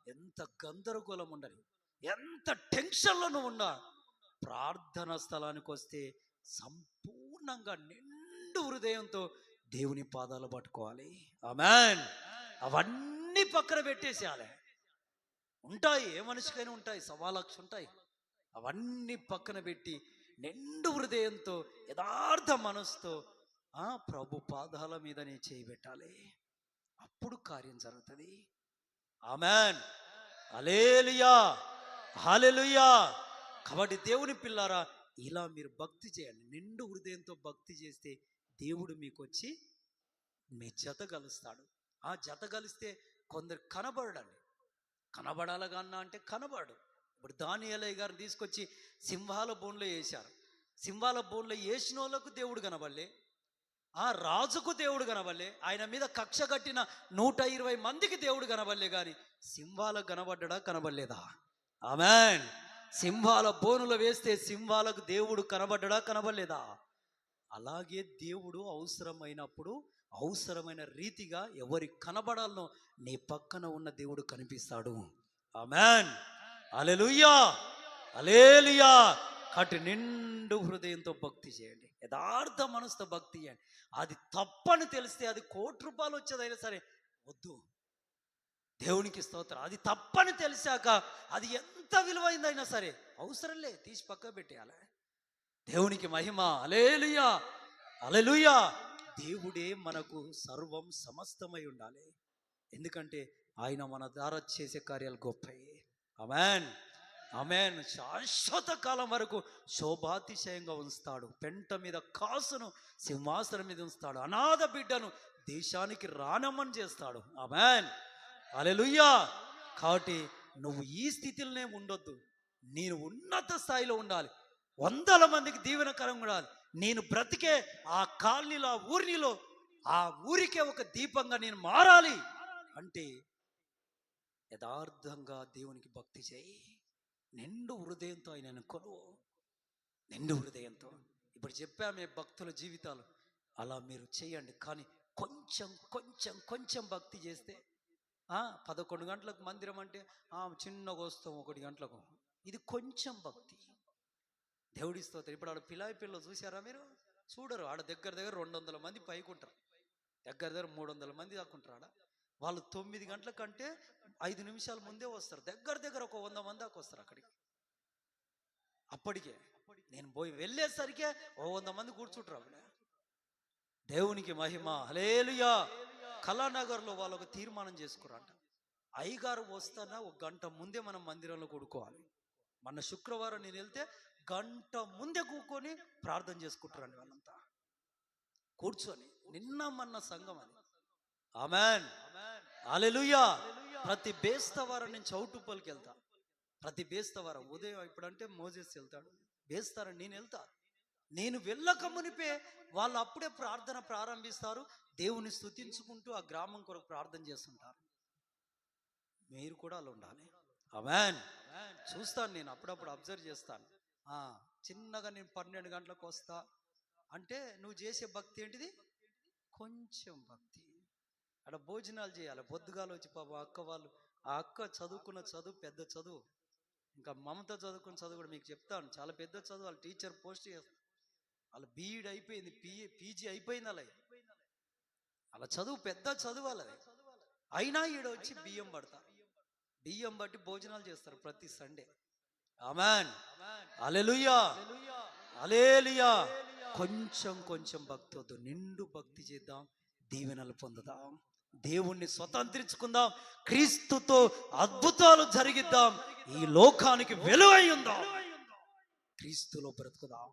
ఎంత గందరగోళం ఉండని, ఎంత టెన్షన్లో నువ్వు ఉన్నా, ప్రార్థన స్థలానికి వస్తే సంపూర్ణంగా నిండు హృదయంతో దేవుని పాదాలు పట్టుకోవాలి. ఆమేన్. అవన్నీ పక్కన పెట్టేసేయాలి. ఉంటాయి, ఏ మనిషికైనా ఉంటాయి, 1,00,000 ఉంటాయి. అవన్నీ పక్కన పెట్టి నిండు హృదయంతో యథార్థ మనసుతో ప్రభు పాదాల మీద నీ చేయి పెట్టాలి. అప్పుడు కార్యం జరుగుతుంది. ఆమేన్. హల్లెలూయా, హల్లెలూయా. కాబట్టి దేవుని పిల్లారా, ఇలా మీరు భక్తి చేయండి. నిండు హృదయంతో భక్తి చేస్తే దేవుడు మీకు వచ్చి మీ జత కలుస్తాడు. ఆ జత కలిస్తే కొందరు కనబడండి. కనబడాలగన్నా అంటే కనబడు. ఇప్పుడు దానియేలయ్య గారిని తీసుకొచ్చి సింహాల బోన్లో వేశారు. సింహాల బోన్లో వేసిన వాళ్ళకు దేవుడు కనబడలే, ఆ రాజుకు దేవుడు కనబడలే, ఆయన మీద కక్ష కట్టిన 120 మందికి దేవుడు కనబడలే. కానీ సింహాలకు కనబడ్డా కనబడలేదా? ఆమేన్. సింహాల బోనులో వేస్తే సింహాలకు దేవుడు కనబడ్డా కనబడలేదా? అలాగే దేవుడు అవసరమైనప్పుడు అవసరమైన రీతిగా ఎవరి కనబడాలనో నీ పక్కన ఉన్న దేవుడు కనిపిస్తాడు. ఆమేన్. హల్లెలూయా, హల్లెలూయా. కాబట్టి నిండు హృదయంతో భక్తి చేయండి, యథార్థ మనసుతో భక్తి చేయండి. అది తప్పని తెలిస్తే అది ₹1,00,00,000 వచ్చేదైనా సరే వద్దు. దేవునికి స్తోత్రం. అది తప్పని తెలిసాక అది ఎంత విలువైందైనా సరే అవసరం లే, తీసి పక్క పెట్టేయాలి. దేవునికి మహిమ. హల్లెలూయా, హల్లెలూయా. దేవుడే మనకు సర్వం సమస్తమై ఉండాలి. ఎందుకంటే ఆయన మన ద్వారా చేసే కార్యాలు గొప్పవి. ఆమేన్, ఆమేన్. శాశ్వత కాలం వరకు శోభాతిశయంగా ఉంచుతాడు. పెంట మీద కాసును సింహాసనం మీద ఉంచుతాడు. అనాథ బిడ్డను దేశానికి రానమ్మని చేస్తాడు. ఆమేన్, హల్లెలూయా. కాబట్టి నువ్వు ఈ స్థితిలోనే ఉండొద్దు, నేను ఉన్నత స్థాయిలో ఉండాలి, 100 మందికి దీవెనకరంగా ఉండాలి. నేను బ్రతికే ఆ కాలనీలో, ఆ ఊరిలో, ఆ ఊరికే ఒక దీపంగా నేను మారాలి అంటే యథార్థంగా దేవునికి భక్తి చేయి. నిండు హృదయంతో ఆయన కొలువు, నిండు హృదయంతో. ఇప్పుడు చెప్పామే భక్తుల జీవితాలు, అలా మీరు చేయండి. కానీ కొంచెం కొంచెం కొంచెం భక్తి చేస్తే 11 గంటలకు మందిరం అంటే చిన్నగా వస్తాం 1 గంటలకు. ఇది కొంచెం భక్తి. దేవుడి స్తోత్రం. ఇప్పుడు ఆడ పిల్లాయి పిల్లలు చూసారా మీరు? చూడరు. ఆడ దగ్గర 200 మంది పైకి ఉంటారు, దగ్గర 300 మంది దాకా ఉంటారు ఆడ. వాళ్ళు 9 గంటల కంటే 5 నిమిషాల ముందే వస్తారు. దగ్గర ఒక 100 మంది దాకా వస్తారు అక్కడికి. అప్పటికే నేను పోయి వెళ్ళేసరికే 100 మంది కూర్చుంటారు అక్కడ. దేవునికి మహిమ. హల్లెలూయా. కళానగర్లో వాళ్ళు ఒక తీర్మానం చేసుకున్నారంట, అయ్యగారు వస్తానా 1 గంట ముందే మనం మందిరంలో కూడుకోవాలి. మొన్న శుక్రవారం నేను వెళ్తే గంట ముందే కూకొని ప్రార్థన చేసుకుంటారండి వాళ్ళంతా కూర్చొని. నిన్న మొన్న సంఘం అది. ఆమేన్, హల్లెలూయా. ప్రతి బేస్తవారం నేను చౌటుప్పల్కి వెళ్తా. ప్రతి బేస్తవారం ఉదయం. ఇప్పుడంటే మోజెస్ వెళ్తాడు, బేస్తారని నేను వెళ్తా. నేను వెళ్ళక మునిపే వాళ్ళు అప్పుడే ప్రార్థన ప్రారంభిస్తారు. దేవుని స్తుతించుకుంటూ ఆ గ్రామం కొరకు ప్రార్థన చేస్తుంటారు. మీరు కూడా అలా ఉండాలి. ఆమేన్. చూస్తాను, నేను అప్పుడప్పుడు అబ్జర్వ్ చేస్తాను. చిన్నగా నేను 12 గంటలకు వస్తా అంటే నువ్వు చేసే భక్తి ఏంటిది? కొంచెం భక్తి. అక్కడ భోజనాలు చేయాలి. పొద్దుగాలు వచ్చి పాపం అక్క వాళ్ళు, ఆ అక్క చదువుకున్న చదువు పెద్ద చదువు. ఇంకా మమత చదువుకున్న చదువు కూడా మీకు చెప్తాను, చాలా పెద్ద చదువు. వాళ్ళు టీచర్ పోస్ట్ చేస్తారు, వాళ్ళ బీఈడి అయిపోయింది, పీజీ అయిపోయింది. అలా చదువు పెద్ద చదువు వాళ్ళది. అయినా ఈడ వచ్చి బియ్యం పడతా. బియ్యం బట్టి భోజనాలు చేస్తారు ప్రతి సండే. ఆమేన్, హల్లెలూయా, హల్లెలూయా. కొంచెం కొంచెం భక్తి వద్దు, నిండు భక్తి చేద్దాం, దీవెనలు పొందుదాం, దేవుణ్ణి స్వతంత్రించుకుందాం, క్రీస్తుతో అద్భుతాలు జరిగిద్దాం, ఈ లోకానికి వెలుగై ఉందాం, క్రీస్తులో బ్రతుకుదాం.